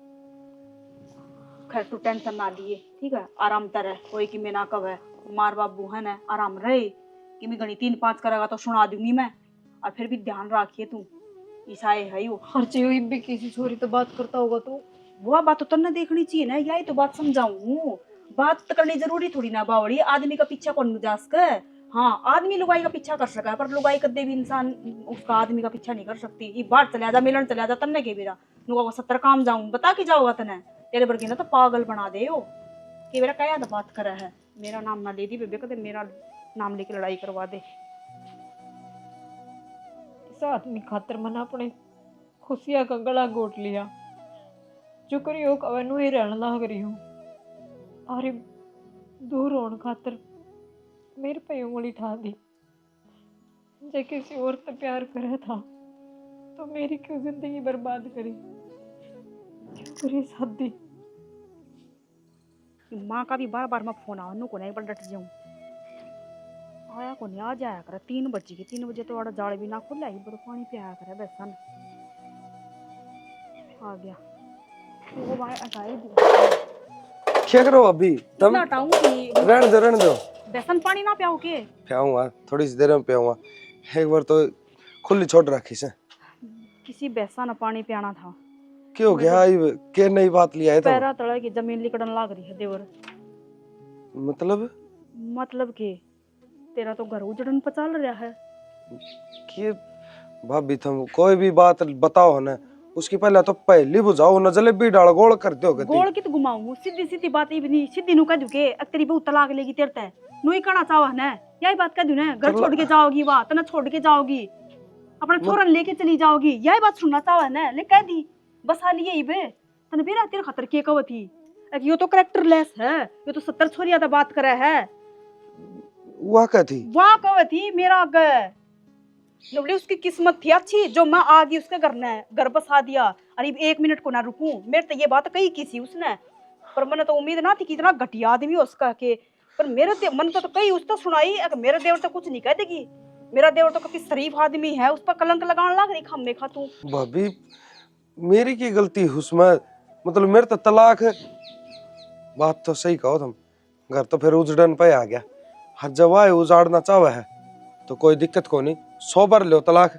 खैर तू टेंशन ना लिए ठीक है आराम तरह कोई कि मैं ना कब है मार बाबू है ना आराम रहे कि मैं गणी 3-5 करेगा तो सुना दूंगी मैं और फिर भी ध्यान रखिए तू ईसाई है वो हर चीज भी किसी छोरी तो बात करता होगा तो वो बात तो तन्ने देखनी चाहिए ना यही तो बात समझाऊं बात तो करनी जरूरी थोड़ी ना बावड़ी आदमी का पीछा कौन जास कर। हाँ आदमी लुगाई का पीछा कर सका है पर लुगाई कदे भी इंसान उसका आदमी का पीछा नहीं कर सकती। ये बाहर चले जा मिलन चले जा तन्ने के बेरा नुगा को 70 काम जाऊं बता के जाओगा तने तेरे बरगी ना तो पागल बना दे हो कि मेरा क्या बात करा है मेरा नाम ना ले दी बेबे कदे मेरा नाम लेके लड़ाई करवा दे। इस आदमी खातर मना अपने खुशियां का गला घोट लिया जो करी हो कवनु ही रहने लग रही हूँ अरे दूर होने खातर मेरे पे उंगली ठा दी जे किसी और से प्यार करे था तो मेरी क्यों जिंदगी बर्बाद करी क्यों करी शादी। माँ का भी बार मैं फोन आवा को नहीं पर डट जाऊं आया को नहीं आ जाया कर 3 बजे के 3 बजे तो वाड़ा जाल भी ना खुला ही बड़ा पानी पिया करे बेसन आ गया वो भाई हटाई दी क्या करो अभी तुम हटाऊंगी रहने दो बेसन पानी ना पियाओ के पियाऊंगा थोड़ी सी देर में पियाऊंगा एक बार तो खुली छोड़ रखी से किसी बेसन पानी पियाना था क्यों गया के नई बात लिया है तो पैरा तड़ा की जमीन लिकड़न लाग रही है देवर मतलब के तेरा तो घर उजड़न पचाल रहा है कि भाभी तुम कोई भी बात बताओ ना उसकी पहले तो पहली बुझाओ न जलेबी डाल गोल करते हो गति गोल की तो घुमाऊं सीधी सीधी बात ही नहीं सीधी नु कह दूं के अब तेरी बहू तलाक लेगी तेरे ते नु ही कहना चाहवा ना यही बात कह दूं ना घर छोड़ के जाओगी वहां तना छोड़ के जाओगी अपना छोरा लेके चली जाओगी यही बात सुनना चाहवा ना ले कह दी बस हाल यही बे तने बेरा तेरे खतर के कवती एक यो तो कैरेक्टरलेस है यो तो 70 छोरिया दा बात करे है वह क्या थी वाह कवती मेरा लवली उसकी किस्मत थी अच्छी जो मैं आ गई उसके घर ने घर बसा दिया अरे 1 मिनट को ना रुकूं मेरे तो ये बात कही की थी उसने पर मैंने तो उम्मीद ना थी कि इतना घटिया आदमी हो उसका के पर मेरे मन तो कही उसने सुनाई अगर मेरे देवर तो कुछ नहीं कह देगी मेरा देवर तो काफी शरीफ आदमी है उस पर कलंक लगाने लग रही खम्मे खा तू भाभी मेरी की गलती उसमें मतलब मेरे तो तलाक है बात तो सही कहो तुम घर तो फिर उजड़न पे आ गया हर जगह उजाड़ना चाहे है तो कोई दिक्कत को नहीं 100 बार लो तलाक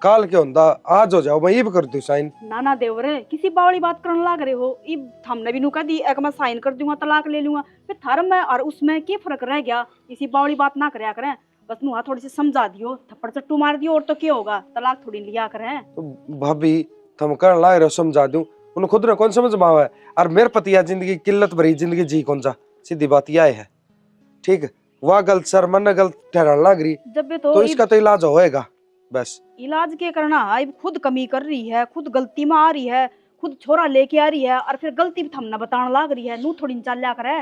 काल के होंदा आज हो जाओ मैं ये भी कर दूं साइन ना देवर किसी बावली बात करने लग रहे हो इब हमने भी नु कह दी एक मैं साइन कर दूंगा तलाक ले लूंगा फिर थार में और उसमें क्या फर्क रह गया इसी बावली बात ना करया करें बस नुआ थोड़ी सी समझा दियो थप्पड़ चट्टू मार दियो और तो क्या होगा तलाक थोड़ी लिया करें तो भाभी तुम कर ला रहे हो समझा दूं उन्हें खुद ने कौन समझ पावा है और मेरे पति जिंदगी किल्लत भरी जिंदगी जी कौन सा सीधी बात यह है ठीक है वह गलत सर मन गलत ठहराने लग रही जब भी तो इसका तो इलाज होएगा बस इलाज के करना है खुद कमी कर रही है खुद गलती में आ रही है खुद छोरा लेके आ रही है और फिर गलती भी हमने बताने लग रही है नू थोड़ी चाल्या करे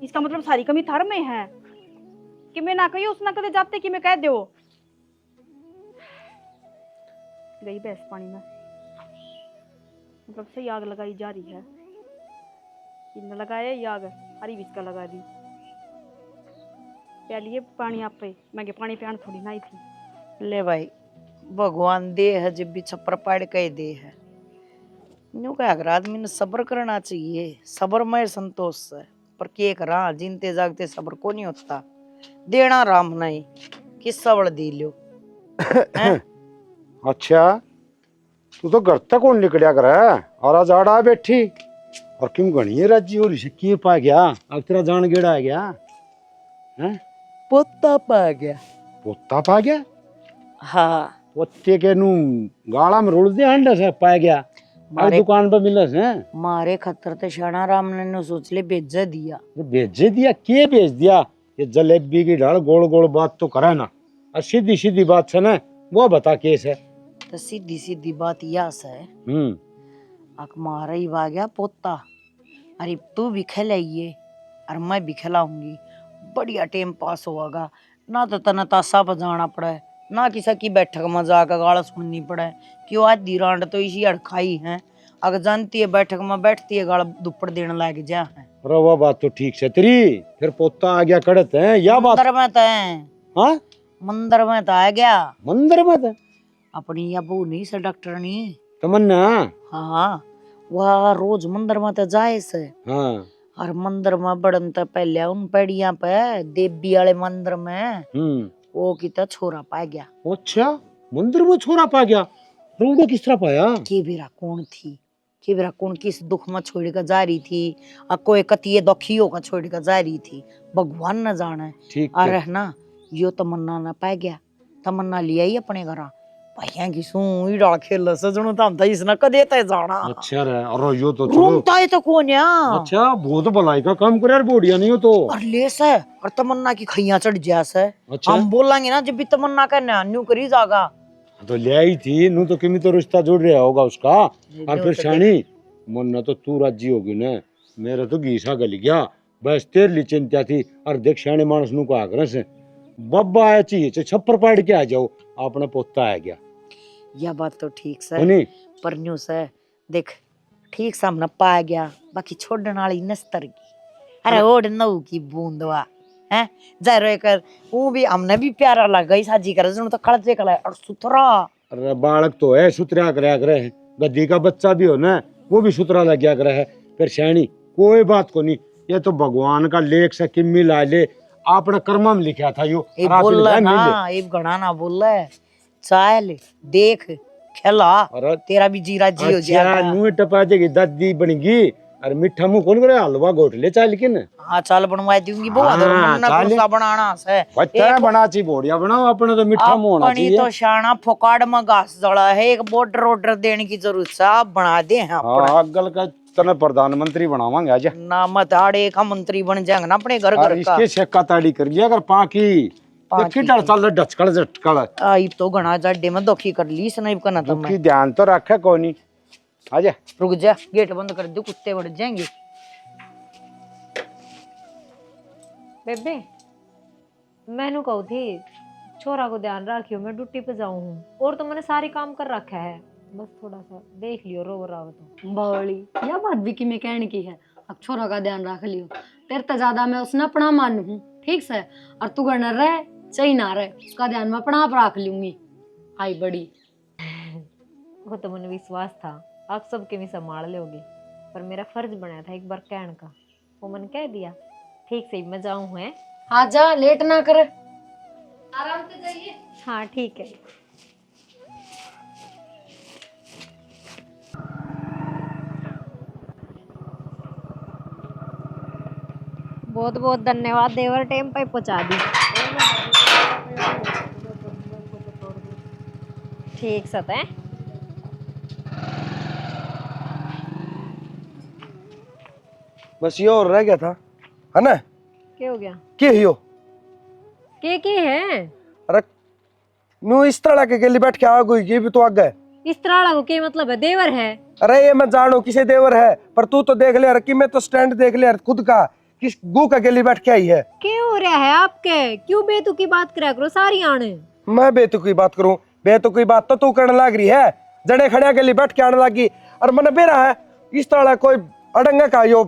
इसका मतलब सारी कमी थार में है कि मैं ना कही उसना कदे जाते कि मैं कह दो गई भैंस पानी में मतलब सही आग लगाई जा रही है इन्हें लगाया ये आग हरी बीच का लगा दी प्यालिए पानी आप पे मैं पानी पियान थोड़ी ना थी ले भाई भगवान दे है जब भी छप्पर पाड़ के दे है न्यू क्या अगर आदमी ने सब्र करना चाहिए सब्र में संतोष है पर के करा जिनते जागते सब्र को नहीं होता देना राम नहीं किस सब्र दी लो अच्छा तू तो घर तक कौन निकलिया कर और आज आड़ा बैठी और किम गणी राजी हो रही की पा गया अब तेरा जान गेड़ा आ गया हैं पोता पा गया पोता पा गया हाँ पोते के नु गाला में रोल दे अंडा से पा गया और दुकान पे मिलस हैं मारे खतर ते शाना राम ने नु सोच ले भेज दिया भेजे दिया के भेज दिया ये जलेबी की ढाल गोल गोल बात तो करे ना और सीधी सीधी बात है ना वो बता केस है तो सीधी सीधी बात यास है अक मारा ही आ गया पोता अरे तू भी खिलाइए और मैं भी खिलाऊंगी बढ़िया टाइम पास होगा ना तो तना तासा बजाना पड़े ना किसी की बैठक में जाकर गाला सुननी पड़े क्यों आज दी रांड तो इसी अड़खाई है अगर जानती है बैठक में बैठती है गाला दुपड़ देने लग जा है अरे वह बात तो ठीक से तेरी फिर पोता आ गया कड़त है या बात मंदिर में तो हाँ मंदिर में तो आ गया मंदिर में तो अपनी या बहू नहीं से डॉक्टरनी तमन्ना हाँ वह रोज मंदिर में तो जाए से हाँ और मंदिर में बढ़न तो पहले उन पेड़िया पे देवी वाले मंदिर में वो किता छोरा पा गया अच्छा मंदिर में छोरा पा गया रोंडो किस तरह पाया के बेरा कौन थी के बेरा कौन किस दुख में छोड़ कर जा रही थी और कोई कतिये दुखियों का छोड़ कर जा रही थी भगवान न जाने ठीक और ना यो तमन्ना ना पा गया तमन्ना लिया ही अपने घर भैया की सू ही डाल खेल सजणो तम था इसने कदे तय जाना अच्छा रे और यो तो रूमता है तो कौन या अच्छा बहुत भलाई का काम करे यार बोडिया नहीं हो तो और लेस है और तमन्ना की खैया चढ़ जास है अच्छा हम बोलेंगे ना जब भी तमन्ना का न्यू करी जागा तो ले आई थी नू तो किमी तो रिश्ता जुड़ रहा होगा उसका और फिर शानी मन तो तू राजी होगी ना मेरा तो घीसा गल गया बस तेरे लिए चिंता थी और देख शाने मानस नू का आग्रह से बब्बा आया चाहिए छप्पर पाड़ के आ जाओ अपना पोता आ गया यह बात तो ठीक से पर न्यू से देख ठीक सामने पा गया बाकी छोड़ने वाली नस्तर की अरे ओढ़ नौ की बूंदवा है जा रो कर वो भी हमने भी प्यारा लग गई साजी कर जनो तो खड़ते कला और सुथरा अरे बालक तो है सुतरा करया करे है गद्दी का बच्चा भी हो ना वो भी सुतरा लग गया करे है फिर शैनी कोई बात को नहीं ये तो भगवान का लेख से किम्मी ला ले आपने कर्म में लिखा था यो बोल ना ये घना ना बोल चाल देख खेला तेरा भी जीरा जी हो जाएगा नू टपा जाएगी दादी बनेगी अरे मीठा मुंह कौन करे हलवा घोट ले चाल के न हाँ चाल बनवा दूंगी वो हाँ, मन्ना चाल। कुर्सा बनाना से बच्चा है बना ची बोड़िया बनाओ अपने तो मीठा मुंह होना अपनी चाहिए तो शाना फोकाड़ में घास जड़ा है एक बॉर्डर ऑर्डर देने की जरूरत है आप बना दे हैं अपना हाँ अगल का तने प्रधानमंत्री बनावांगे आज ना मत आड़े का मंत्री बन जाएंगे ना अपने घर और घर का इसके छक्का ताड़ी कर लिया अगर पाकी पाकी देखी डर चल डचकल झटकल आई तो घना जाडे में दुखी कर ली स्नाइप करना तो दुखी ध्यान तो रखे कोई नहीं आजा रुक जा गेट बंद कर दो कुत्ते बढ़ जाएंगे बेबे मैंने कहू थी छोरा को ध्यान रखियो मैं ड्यूटी पे जाऊं हूँ और तो मैंने सारी काम कर रखा है बस थोड़ा सा देख लियो रो रहा हो तो बावली यह बात भी कि मैं कहने की है अब छोरा का ध्यान रख लियो तेरे तो ज्यादा मैं उसने अपना मान हूँ ठीक से और तू घर न रहे चाहे ना रहे उसका ध्यान मैं अपना आप रख लूंगी आई बड़ी वो तो मुझे विश्वास था आप सबके भी संभाल लोगे पर मेरा फर्ज बनाया था एक बार कहने का वो मैंने कह दिया ठीक से मैं जाऊं है हाँ जा लेट ना करे आराम से जाइए हाँ ठीक है बहुत बहुत धन्यवाद देवर टाइम पे पहुंचा दी ठीक सत है बस ये और रह गया था है ना क्या हो गया के हियो के है अरे नू इस तरह के गली बैठ के आ गई ये भी तो आ गए इस तरह को क्या मतलब है देवर है अरे ये मैं जानो किसे देवर है पर तू तो देख ले रखी मैं तो स्टैंड देख ले खुद का किस गु का गली बैठ के आई है क्या हो रहा है आपके क्यों बेतुकी बात करा करो सारी आने मैं बेतुकी बात करूं बेतुकी बात तो तू करने लग रही है जड़े खड़िया गली बैठ के आने लगी और मन बेरा है इस तरह कोई अडंगा का यो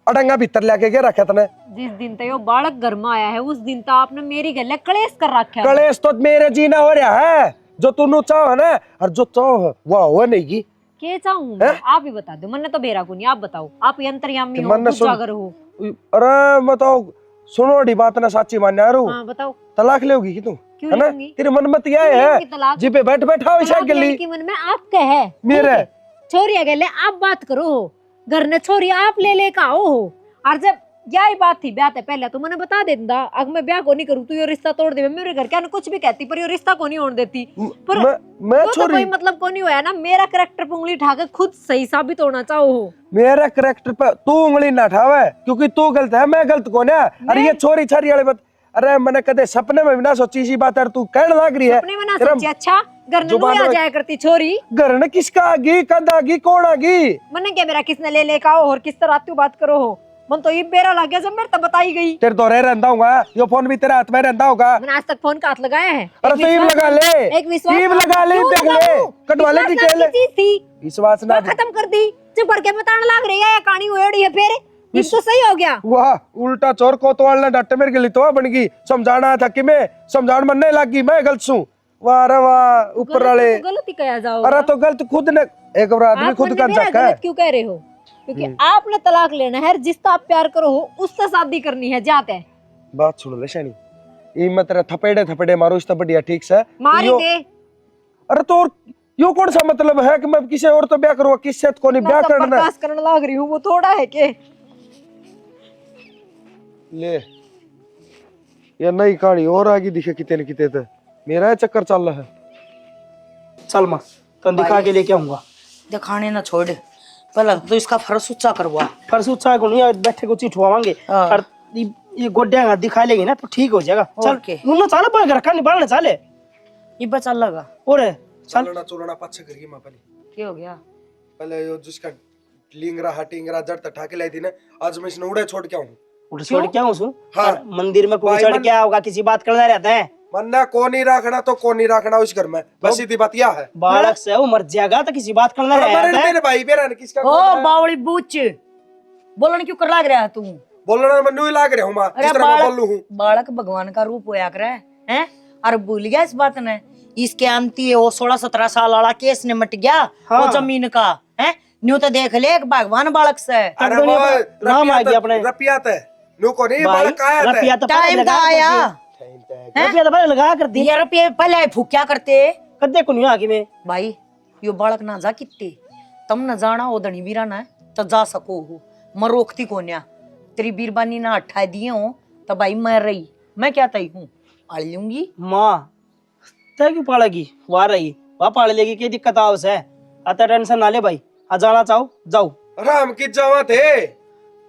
अडंगा भीतर लेके गया रखा तने जिस दिन तक यो बालक घर में आया है उस दिन तक आपने मेरी गले कलेश कर रखा है कलेश तो मेरे जीना हो रहा है जो तू चाहो ना और जो चाहो वह हो नहीं की क्या चाहूँ मैं? आप ही बता दो मैंने तो बेरा को नहीं आप बताओ आप यंत्रयामी हो मन्ने सुन- जागर हो अरे बताओ सुनो डी बात ना साची मान्या यारू हाँ बताओ तलाक लेगी की तू क्यों है ना लूंगी? तेरी मन मत ये लूंगी है तलाक। जी पे बैठ बैठा हो इसे गली की मन में आपका है मेरे छोरिया गले आप बात करो हो घर ने छोरी आप ले का आओ हो और जब यही बात थी ब्याह से पहले तो मैंने बता देता अगर मैं ब्याह को नहीं करूँ तू ये रिश्ता तोड़ दे मेरे घर क्या कुछ भी कहती पर ये रिश्ता को नहीं होने देती पर मैं वो तो छोरी कोई मतलब को नहीं होया ना मेरा करैक्टर पे उंगली उठा के खुद सही साबित होना चाहो हो मेरा करैक्टर पे तू उंगली ना उठावे क्योंकि तू गलत है मैं गलत कौन है अरे ये छोरी छारी वाली बात अरे मैंने कदे सपने में भी ना सोची सी बात है तू कहने लग रही है अपने में ना तेरा सोची अच्छा घर ने जुबान आ में- जाया करती छोरी घर ने किसका आगी कद आगी कौन आगी मैंने क्या मेरा किसने ले का हो और किस तरह आती बात करो हो मन तो ये बेरा लग गया जब मेरे तो बताई गई तेरे तो रह रहता होगा यो फोन भी तेरे हाथ में रहता होगा मैंने आज तक फोन का हाथ लगाया है अरे तो ईम लगा ले एक विश्वास ईम लगा ले क्यों देख ले लगाऊं? कटवा ले विश्वास डिटेल नाम की चीज थी विश्वास ना वो खत्म कर दी चुप करके बताने लग रही है ये कहानी उड़ी है फिर ये तो सही हो गया वाह उल्टा चोर को तो वालना डट मेरे के लिए तो बन गई समझाना था कि मैं समझान मन नहीं लगी मैं गलत सू वाह रे वाह ऊपर वाले गलती कहा जाओ अरे तो गलत खुद ने एक बार आदमी खुद का झक्का है क्यों कह रहे हो क्योंकि आपने तलाक लेना है जिसका आप प्यार करो हो उससे शादी करनी है जाते हैं बात सुन ले शनी ये मत तेरा थपेड़े थपेड़े मारो इस तो बढ़िया ठीक से मारी यो- दे अरे तो और यो कौन सा मतलब है कि मैं किसी और तो ब्याह करूंगा किससे तो नहीं ब्याह मैं करना बर्दाश्त करने लग रही हूँ वो थोड़ा है के ले ये नई कहानी और आगे दिखे कितने कितने थे मेरा चक्कर चल रहा है चल माँ तो दिखा के लेके आऊंगा दिखाने ना छोड़ पहले तो इसका फर्श ऊंचा करवा परसों चाय को नहीं बैठे को चिठवावांगे हाँ। और ये गोड्या दिखा लेंगे ना तो ठीक हो जाएगा चल ओके। मुन्ना चाले पर रखा नहीं बालने चाले ये बचा लगा और चल चलना चुलना पाछे करिए मां पहले क्या हो गया पहले यो जिसका लिंगरा हटिंगरा जड़ तक ठाके लाई थी ना आज मैं इसने उड़े छोड़ के आऊं उठ छोड़ क्या हूँ सु हाँ। और मंदिर में कोई भाई चढ़ मन- क्या होगा किसी बात करना रहता है मन्ना को नहीं रखना तो को नहीं रखना उस घर में बस सीधी बात यह है बालक से वो मर जाएगा तो किसी बात करना अरे रहता है मेरे भाई बेरा ने किसका ओ कौन है? बावली बूच बोलन क्यों कर लाग रहा है तू बोलना मैं न्यू लाग रहा हूं मां अरे जिस तरह मैं बोलू हूं बालक भगवान का रूप होया करे हैं और भूल गया इस बात ने इसके अंती वो 16-17 साल वाला केस निमट गया हाँ। वो जमीन का है न्यू तो देख ले एक भगवान बालक से अरे दुनिया वो पर नाम आ गया अपने रपिया थे न्यू को नहीं भाई बालक आया रपिया थे तो पहले टाइम लगा का कर आया दिए। रपिया तो पहले लगा कर दी ये रुपये पहले फूक क्या करते कदे को नहीं आगे में भाई यो बालक ना जा कितने तम न जाना ओ धनी वीरा ना तो जा सको हो मैं रोकती कोन्या। तेरी बीरबानी ना अट्ठा दिए हो तब आई मर रही, मैं क्या तई हूँ, पाल लूंगी। माँ तय क्यों पालेगी, वह रही वह पाल लेगी, क्या दिक्कत आओ से, अतः टेंशन ना ले भाई, आ जाना चाहो जाओ। राम की जावा थे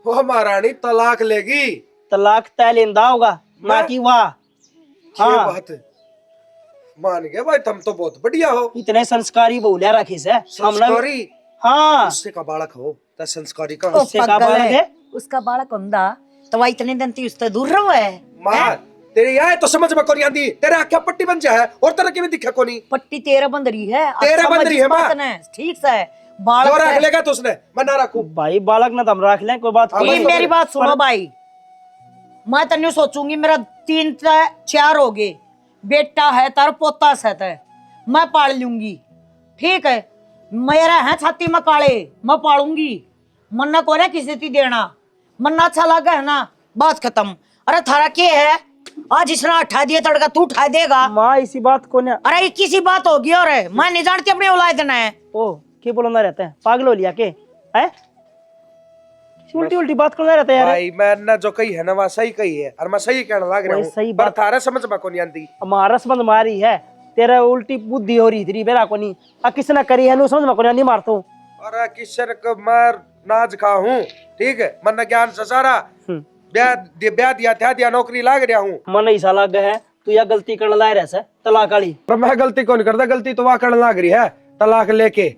वो महारानी तलाक लेगी। तलाक तय लेंदा होगा ना कि वाह। ये हाँ बात है। मान गए भाई, तुम तो बहुत बढ़िया हो। इतने संस्कारी बोलिया रखी से हमने। संस्कारी हाँ उससे का बालक हो तो संस्कारी का ओ, उससे का पगल बालक है। उसका बालक हुंदा तो वह इतने दिन ती उससे दूर रहो है। मार तेरे आए तो समझ में कोनी आंदी, तेरे आख्या पट्टी बन जा है और तरह की भी दिखा कोनी। पट्टी तेरा बंदरी है, तेरा अच्छा बंदरी है, मजिस माँ। बात ने, ठीक से बालक जो रख है। लेगा तो उसने मैं ना रखू। भाई बालक ना तुम रख लें, कोई बात हाँ, ये बस मेरी बस। बात सुनो भाई, मैं तन्यू सोचूंगी मेरा 3 से 4 हो गए, बेटा है तार पोता सत है, मैं पाल लूंगी, ठीक है। मेरा है छाती में काले, मैं पालूंगी, मन्ना को रे किसी ती देना, मन्ना अच्छा लगा है ना, बात खत्म। अरे थारा क्या है, आज इसने उठा दिया तड़का तू उठा देगा। माँ इसी बात को ना। अरे ये किसी बात होगी, और मैं नहीं जानती अपनी औलाद ने। ओ क्या बोलना रहता है, पागल हो लिया के है, उल्टी उल्टी बात करना रहता है यार। भाई मैं ना जो कही है ना वह सही कही है और मैं सही कहने लग रहा वही हूँ, सही पर बात। थारा समझ में कोनी आंदी। हमारा रसमंद मारी है, तेरा उल्टी बुद्धि हो रही थी मेरा को नहीं, आ किसने करी है नु समझ में को नहीं मारता हूँ। और किशन को मार नाज खा हूँ, ठीक है, मन ज्ञान से सारा ब्याह दिया था दिया नौकरी लाग रहा हूँ। मन ऐसा लग है तू या गलती करने ला रहा है तलाक वाली। पर मैं गलती कौन करता, गलती तो वह करने लग रही है तलाक लेके।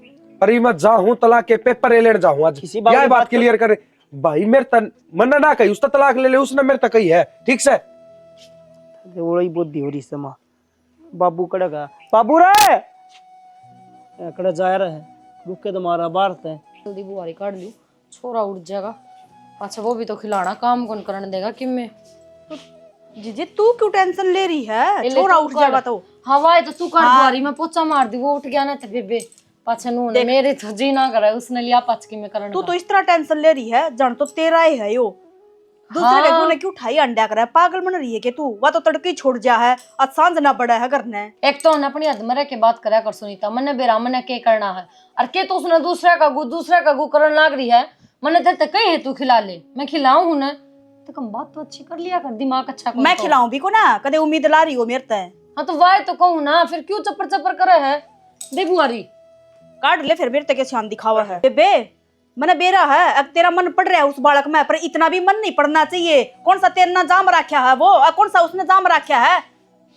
पर मत जाऊँ तलाक के पेपर लेने जाऊँ आज, किसी बात यह की बात बात क्लियर करे भाई। मेरे तन मन ना कही उसने तलाक ले उसने मेरे तक कही है, ठीक से। वही बुद्धि हो रही से माँ। बाबू कड़ेगा, बाबू रे कड़े जा रहा है, रुके तो मारा बाहर है। जल्दी बुआरी काट ली, छोरा उठ जाएगा। अच्छा वो भी तो खिलाना, काम कौन करने देगा कि मैं। जीजी तू क्यों टेंशन ले रही है, ले छोरा तू उठ कर। जाएगा तो। हाँ वाई तो तू कर हाँ। बुआरी, मैं पोचा मार दी, वो उठ गया ना तो बेबे पाछे नू मेरे तो जी ना करे, उसने लिया पाछ की मैं करने तू तो इस तरह टेंशन ले रही है, जन तो तेरा ही है यो। दूसरे के गुने क्यों उठाई अंडा कर, पागल बन रही है कि तू, वह तो तड़के छोड़ जा है, आज सांझ ना पड़ा है करने। एक तो अपनी हद में रह के बात करा कर सुनीता, मने बेरा मने के करना है, और के तो उसने दूसरे का गु करने लाग रही है। मने तेरे कही है तू खिला ले, मैं खिलाऊं हूं ना, तो कम बात तो अच्छी कर लिया कर, दिमाग अच्छा कर। मैं खिलाऊं भी को ना, कदे उम्मीद ला रही हो मेरे ते। हाँ तो वाई तो कहूं ना, फिर क्यों चप्पर चप्पर करे है। दे बुआरी काट ले फिर मेरे ते के शान दिखावा है। बेबे मने बेरा है, अब तेरा मन पड़ रहा है उस बालक में, पर इतना भी मन नहीं पड़ना चाहिए। कौन सा तेरे ना जाम रखा है वो, और कौन सा उसने जाम रखा है,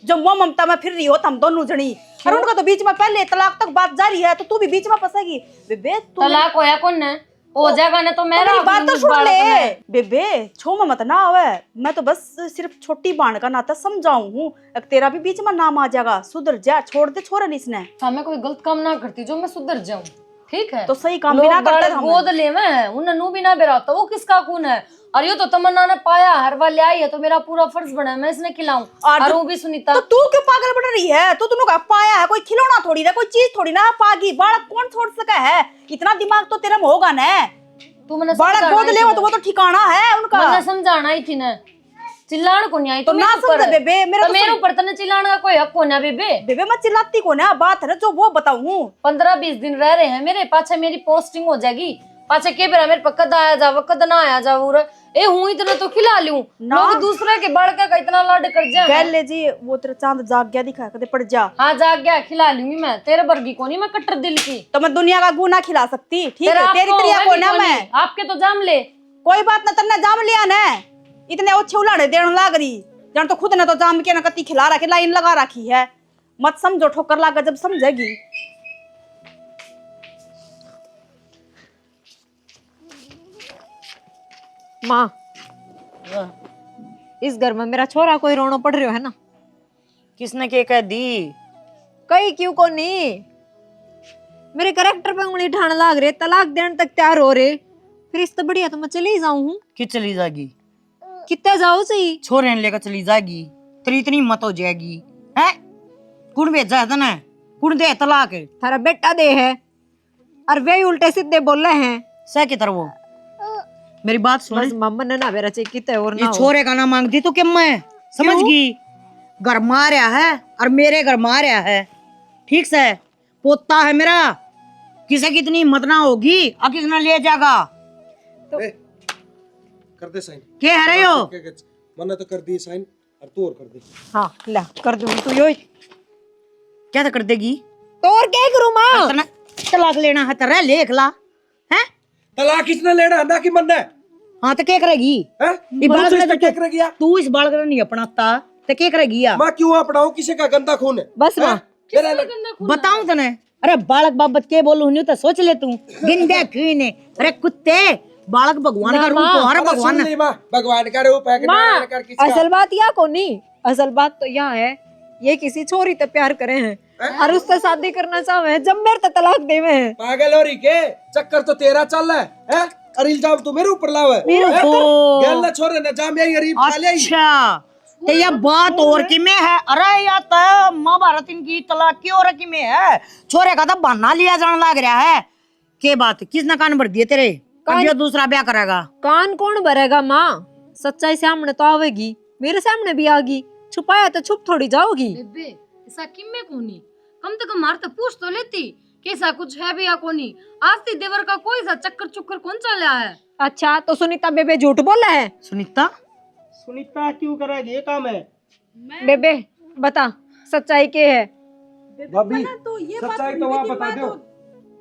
जो मोह ममता में फिर रही हो तुम दोनों जनी। और उनका तो बीच में पहले तलाक तक बात जारी है, तो तू भी बीच में फंसेगी। बेबे तू तलाक होया कौन ने, हो जाएगा ना तो मेरा मेरी बात तो उस सुन बालक ले। में। बेबे छो में मत ना आवे, मैं तो बस सिर्फ छोटी बाण का नाता समझाऊं हूँ, अब तेरा भी बीच में नाम आ जाएगा, सुधर जा, छोड़ दे छोरा इसने। हाँ मैं कोई गलत काम ना करती जो मैं सुधर जाऊं, ठीक है। तो सही काम भी ना लोग करते बालक हम। गोद ले में उन्हें नू भी ना बेराता, वो किसका खून है। और ये तो तमन्ना ने पाया, हर वाले आई है, तो मेरा पूरा फर्ज बना है मैं इसने खिलाऊं। और वो भी सुनीता, तो तू क्यों पागल बन रही है, तू दोनों का पाया है, कोई खिलौना थोड़ी ना, कोई चीज थोड़ी ना पागी। बालक कौन छोड़ सका है, इतना दिमाग तो तेरा में होगा ना। तू मैंने बालक गोद ले तो वो तो ठिकाना है उनका। मैंने समझाना ही थी ना, चिल्लान को नहीं आई तो ना समझ बेबे, मेरा तो मेरे ऊपर तने चिल्लाने का कोई हक को ना बेबे। बेबे मैं चिल्लाती को ना, बात है ना जो वो बताऊं। 15-20 दिन रह रहे हैं मेरे पाछे, मेरी पोस्टिंग हो जाएगी पाछे के बेरा मेरे पर कद आया जाव कद ना आया जाव। ए हूं इतना तो खिला लूं, लोग दूसरे के बड़का का इतना लाड कर जाए। कह ले जी वो तेरा चांद जाग गया दिखा, कदे पड़ जा। हाँ जाग गया, खिला लूंगी मैं, तेरे वर्गी को नहीं, मैं कट्टर दिल की। तो मैं दुनिया का गुना खिला सकती, ठीक है, तेरी आपको तरिया है को भी ना को मैं। नहीं, आपके तो जाम ले। कोई बात ना, तन्ने जाम लिया ना, इतने अच्छे उलाड़े देने लाग रही, जान तो खुद ने तो जाम के ना कति खिला रखी, लाइन लगा रखी है। मत समझो, ठोकर लागा जब समझेगी। माँ इस घर में मेरा छोरा कोई रोनो पड़ रहा है ना। किसने के कह दी, कई क्यों को नहीं, मेरे कैरेक्टर पे उंगली ठाने लाग रहे, तलाक देने तक तैयार हो रहे। फिर इससे बढ़िया तो मैं चली जाऊं हूँ। कि चली जाएगी, कितना जाओ सही, छोरे ने लेकर चली जाएगी, तेरी इतनी मत हो जाएगी है। कुण भेजा है तने, कुण दे तलाक, थारा बेटा दे है और वे उल्टे सीधे बोल रहे हैं। सह की तरह वो। मेरी बात सुन, बस मम्मा ने ना मेरा चेक कितना और ये ना हो। छोरे का ना मांगती तो क्या मैं समझ गई, घर मारा है और मेरे घर मारा है, ठीक से पोता है मेरा, किसी की इतनी हिम्मत ना होगी और किसने ले जाएगा। ए, कर दे साइन। के है रहे हो? मैंने तो कर दी साइन और तू और कर दे। हाँ ला कर दूं तू यो क्या तो कर देगी? तो और क्या करूं माँ? इतना तलाक लेना है तेरा, लेख ला हैं? तलाक किसने लेना है ना कि मन है? हाँ तो क्या करेगी? हैं? ये बालक तू ने इसमें तो क्या करेगी यार? तू इस बालक ने नहीं अपनाता तो क्या करेगी या? माँ क्यों अपनाऊं? किसी का गंदा खून है? बस माँ बताऊं तने? अरे बालक बाबत के बोलूं नहीं तो सोच ले तू। गिंदे खीने, अरे कुत्ते, बालक भगवान का रूप हो। अरे भगवान सुन ली माँ, भगवान का रूप है कि माँ नारायण का किसका? असल बात यह को नहीं, असल बात तो यह है ये किसी छोरी ते प्यार करे हैं और उससे शादी करना चाहे हैं, जब मेरे ते तलाक देवे हैं। पागल हो रही के? चक्कर तो तेरा चल रहा है? और इल्जाम तू मेरे ऊपर लावे? गल ना छोरे ना जाम यही गरीब खा ले। अच्छा तो यह बात और की में है? अरे या तो महाभारत इनकी तलाक की और की में है। छोरे का तो बहाना लिया जाने लग रहा है। के बात किसने कान भर दिए तेरे? कभी दूसरा ब्याह करेगा? कान कौन भरेगा माँ? सच्चाई सामने तो आवेगी, मेरे सामने भी आगी, छुपाया तो छुप थोड़ी जाओगी। बेबे ऐसा किम में कोनी, कम से कम मार तो पूछ तो लेती कैसा कुछ है भी या कोनी। आज ती देवर का कोई सा चक्कर चुक्कर कौन चला है? अच्छा तो सुनीता बेबे झूठ बोला है? सुनीता सुनीता क्यों करेगी? ये काम है। बेबे बता सच्चाई के है? भाभी तो ये बात सच्चाई तो सुनने वहाँ के बता बाद दो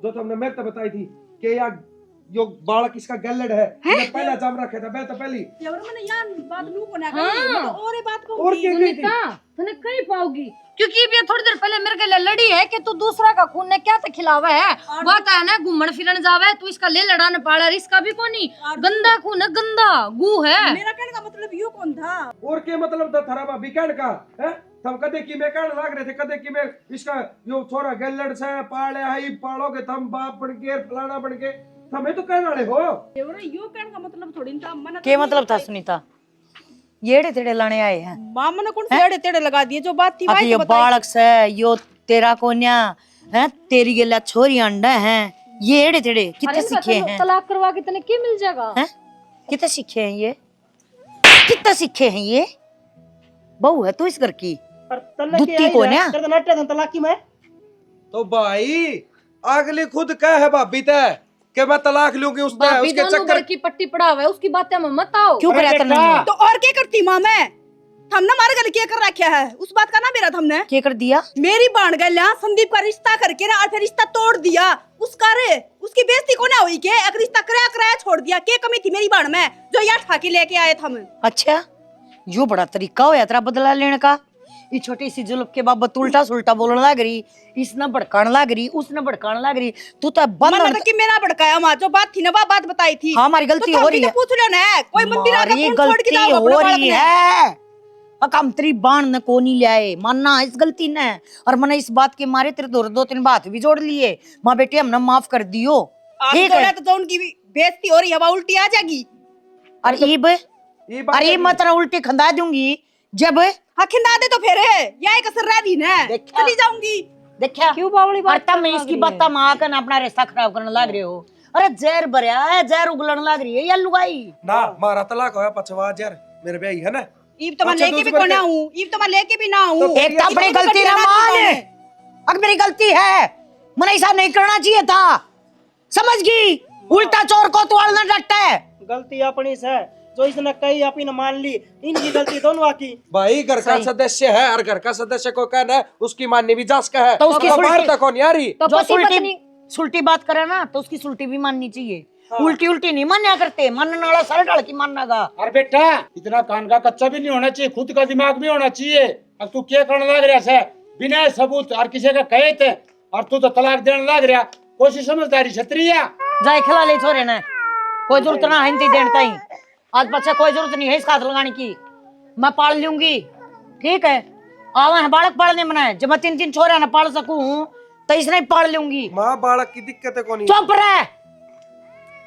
जो तुमने मेरे को बताई थी कि यार यो बालक इसका गैलेड है। मैंने पहला जाम रखा था मैं तो पहली। देवर मैंने यार बात लू को ना हाँ। कही, मैं तो और ये बात को और क्या गई थी? सुनीता तने कहीं पाओगी क्योंकि ये थोड़ी देर पहले मेरे के लिए लड़ी है कि तू दूसरा का खून ने क्या खिलावा है। बात है ना घूमन फिरन जावे तू इसका ले लड़ाने पाड़ा, इसका भी कोनी गंदा खून है, गंदा गू है। मेरा कहने का मतलब यो कौन था? और क्या मतलब था थारा भाभी कहने का? हैं? थम कदे की में कहने लग रहे थे, कदे की में इसका यो छोरा गैलेड से पाले आई पालोगे थम बाप बन के फलाना बन के हमें तो कहने वाले हो। देवर यो कहने का मतलब थोड़ी था। मन के मतलब था सुनीता? येड़े तेड़े लाने आए हैं? मामा ने कौन से एड़े तेड़े लगा दिए? जो बात थी अब वही ये तो बताई। बालक से यो तेरा कोन्या है, तेरी गेला छोरी अंडा है। ये एड़े तेड़े कितने सीखे हैं? तलाक करवा के तने क्या मिल जाएगा? हैं? कितने सीखे हैं ये? कितने सीखे हैं ये? बहू है तू इस घर की? पर तलाक दुत्ती को ना? कर नाट्य धन तलाक की मैं। तो भाई अगली खुद कह है भाभी ते कि मैं तलाक लूंगी उसने भाभी उसके दोनों चक्कर। घर की पट्टी पड़ा हुआ है, उसकी बातें में मत आओ। क्यों करे तने? तो और क्या करती माँ मैं? हमने हमारे गल क्या कर रखा है? उस बात का ना मेरा हमने क्या कर दिया? मेरी बाण गल संदीप का रिश्ता करके ना और फिर रिश्ता तोड़ दिया उसका। रे उसकी बेइज्जती को ना हुई के? एक रिश्ता कराया कराया छोड़ दिया। क्या कमी थी मेरी बाण में जो यार ठाकी लेके आए थे हम? अच्छा यो बड़ा तरीका हो तेरा बदला लेने का। ये छोटी सी जुल्फ के बाबत उल्टा सुल्टा बोलने लग रही, इसने भड़काने लग रही, उसने भड़काने लग रही। तू तो बंद मैंने तो कि मेरा भड़काया माँ, जो बात थी ना वो बात बताई थी। हाँ, हमारी गलती तो हो रही है। पूछ लो ना, कोई मंदिर आके हमारी कौन छोड़ के गलती जाओगे हो अपने बालक रही ने? है। अकम तेरी बाण ने को नहीं लाए, मानना इस गलती ने। और मैंने इस बात के मारे तेरे दो तीन बात भी जोड़ लिए। माँ बेटी हमने माफ कर दियो, ठीक है? तो उनकी बेइज्जती हो रही है, उल्टी आ जाएगी। और अरे मत ना उल्टी खंदा दूंगी जब हाँ खिंदा दे तो फिर यही कसर रह दी ना, देखा। चली जाऊंगी। देखा क्यों बावली और बात तब मैं इसकी बात माँ ना अपना रिश्ता खराब करने लग रहे हो। अरे जहर भरया है, जहर उगलने लग रही है या लुगाई। ना मारा तलाक होया पछवा यार मेरे भाई है ना। ईब तो मैं अच्छा, लेके भी दूसरी को ना बात हूँ, ईब तो मैं लेके भी ना हूँ। तो एक तो अपनी गलती ना मान, अब मेरी गलती है, मैंने ऐसा नहीं करना चाहिए था। समझ गई? उल्टा चोर को तोड़ना डरता है। गलती अपनी से जो इसने कही अपनी मान ली, इनकी गलती दोनों की। भाई घर का सदस्य है और घर का सदस्य को कहना है उसकी माननी भी जांच का है। तो उसकी बाहर सुल्टी- तक कौन यारी? तो जो पति पत्नी सुल्टी बात करे ना तो उसकी सुल्टी भी माननी चाहिए। उल्टी उल्टी नहीं मान्या करते, मानने वाला सर ढल की मानना का। अरे बेटा इतना कान का कच्चा भी नहीं होना चाहिए, खुद का दिमाग भी होना चाहिए। अब तू क्या करने लग रहा है बिना सबूत और किसी का कहे थे, और तू तो तलाक देने लग रहा। कोशिश समझदारी छतरिया जाए खिला ले छोरे ने, कोई जरूरत ना हिंदी देने ताई। आज बच्चा कोई जरूरत नहीं है इस हाथ लगाने की, मैं पाल लूंगी, ठीक है? आवा है बालक पालने मना, जब मैं 3 छोरे ना पाल सकूं तो इसने पाल लूंगी। माँ बालक की दिक्कत है कौन? चुप रह।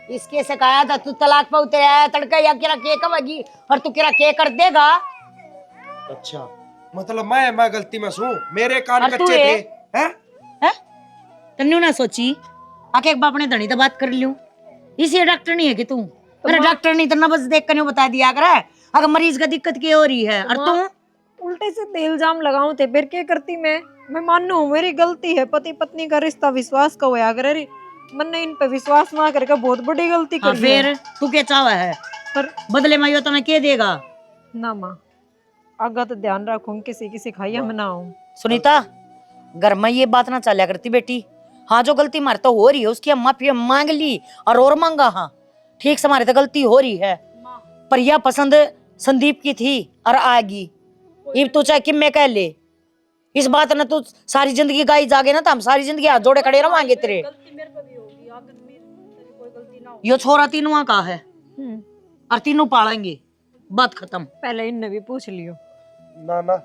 इसके से कहा था तू तलाक पे उतरे आया तड़का या किरा के कवेगी और तू किरा के कर देगा। अच्छा मतलब मैं गलती में हूँ, मेरे कान और तू कच्चे है? थे हैं? है तन्नू ना सोची आके एक बाप ने धनी तो बात कर लूं। इसी डॉक्टर नहीं है कि तू? मेरा डॉक्टर नहीं तो नब्ज देख कर बता दिया कर अगर मरीज का दिक्कत क्या हो रही है। और तू उल्टे से इल्जाम लगाऊं थे फिर क्या करती मैं मानू मेरी गलती है। पति पत्नी का रिश्ता विश्वास का होया अगर मैंने इन पे विश्वास ना करके बहुत बड़ी गलती हाँ, कर फिर तू क्या चाहवा है? पर बदले में यो तुम्हें के देगा? ना माँ, आगा तो ध्यान रखूंगी, किसी की सिखाइया मैं ना हूँ। सुनीता, घर में ये बात ना चला करती बेटी। हाँ, जो गलती हमारे तो हो रही है उसकी हम माफी मांग ली और मांगा। हाँ ठीक से, हमारे तो गलती हो रही है, पर यह पसंद संदीप की थी और आएगी। ये तो चाहे कि मैं कह ले इस बात ने तू सारी जिंदगी गाई जागे ना, तो हम सारी जिंदगी हाथ जोड़े खड़े रहोगे तेरे। यो छोरा तीनों का है और तीनों पालेंगे, बात खत्म। पहले इनने भी पूछ लियो। ना ना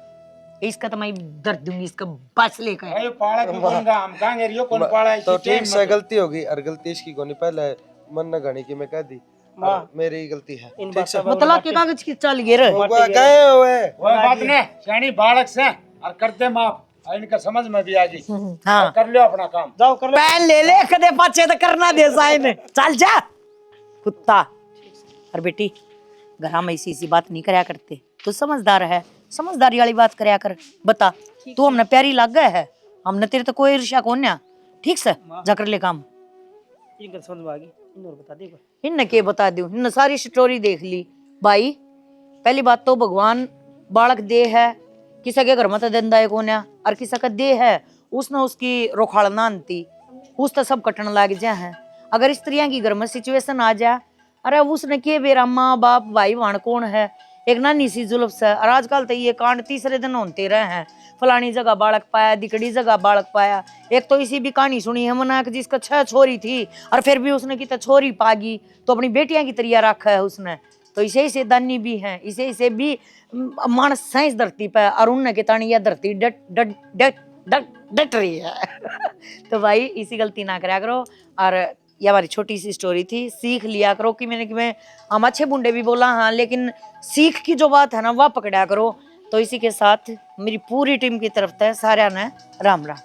इसका तो मैं दर्द दूंगी, इसका बस लेकर। अरे पाला की कौन का हम कहांगे रियो कौन पाला है? तो ठीक से गलती होगी, और गलती इसकी कोनी, पहले मन न गणी की मैं कह दी, और मेरी ही गलती है। ठीक से मतलब के कागज की चल गिर गए हुए वो बात ने शानी बालक से और करते माफ, और इनका समझ में भी आ गई। हाँ, कर लो अपना काम, जाओ कर लो। पैन ले ले, कदे पाछे तो करना दे साइन। चल जा कुत्ता। और बेटी, घर में इसी बात नहीं करया करते, तू समझदार है, समझदारी वाली बात करया कर। बता, तू हमने प्यारी लग गए है, हमने तेरे तो कोई ईर्ष्या कौन है। ठीक से जा कर ले काम। इनका समझ में आ गई, इन और बता देगा। इनने के बता दूं, इनने सारी स्टोरी देख ली। भाई पहली बात तो भगवान बालक दे है, किसी के घर में तो दंदा कौन है, और किसी का दे है उसने उसकी रोखाड़ना आनती, उस तो सब कटन लग जा है। अगर स्त्रियां की घर में सिचुएशन आ जाए, अरे उसने के बेरा माँ बाप भाई वाण कौन है, एक नानी सी जुल्फ से। और आजकल तो ये कांड तीसरे दिन होते रहे हैं, फलानी जगह बालक पाया, दिकड़ी जगह बालक पाया। एक तो इसी भी कहानी सुनी है मना कि जिसका 6 छोरी थी और फिर भी उसने कितना छोरी पागी, तो अपनी बेटियां की तरिया रखा है उसने। तो इसे इसे दानी भी हैं, इसे भी मानस साइंस धरती पे, और उनने के तानी यह धरती डट डट डट डट डट रही है। तो भाई इसी गलती ना करा करो। और ये हमारी छोटी सी स्टोरी थी, सीख लिया करो कि मैंने कि मैं हम अच्छे बुंडे भी बोला हाँ, लेकिन सीख की जो बात है ना वह पकड़ा करो। तो इसी के साथ मेरी पूरी टीम की तरफ से सारे ने राम राम।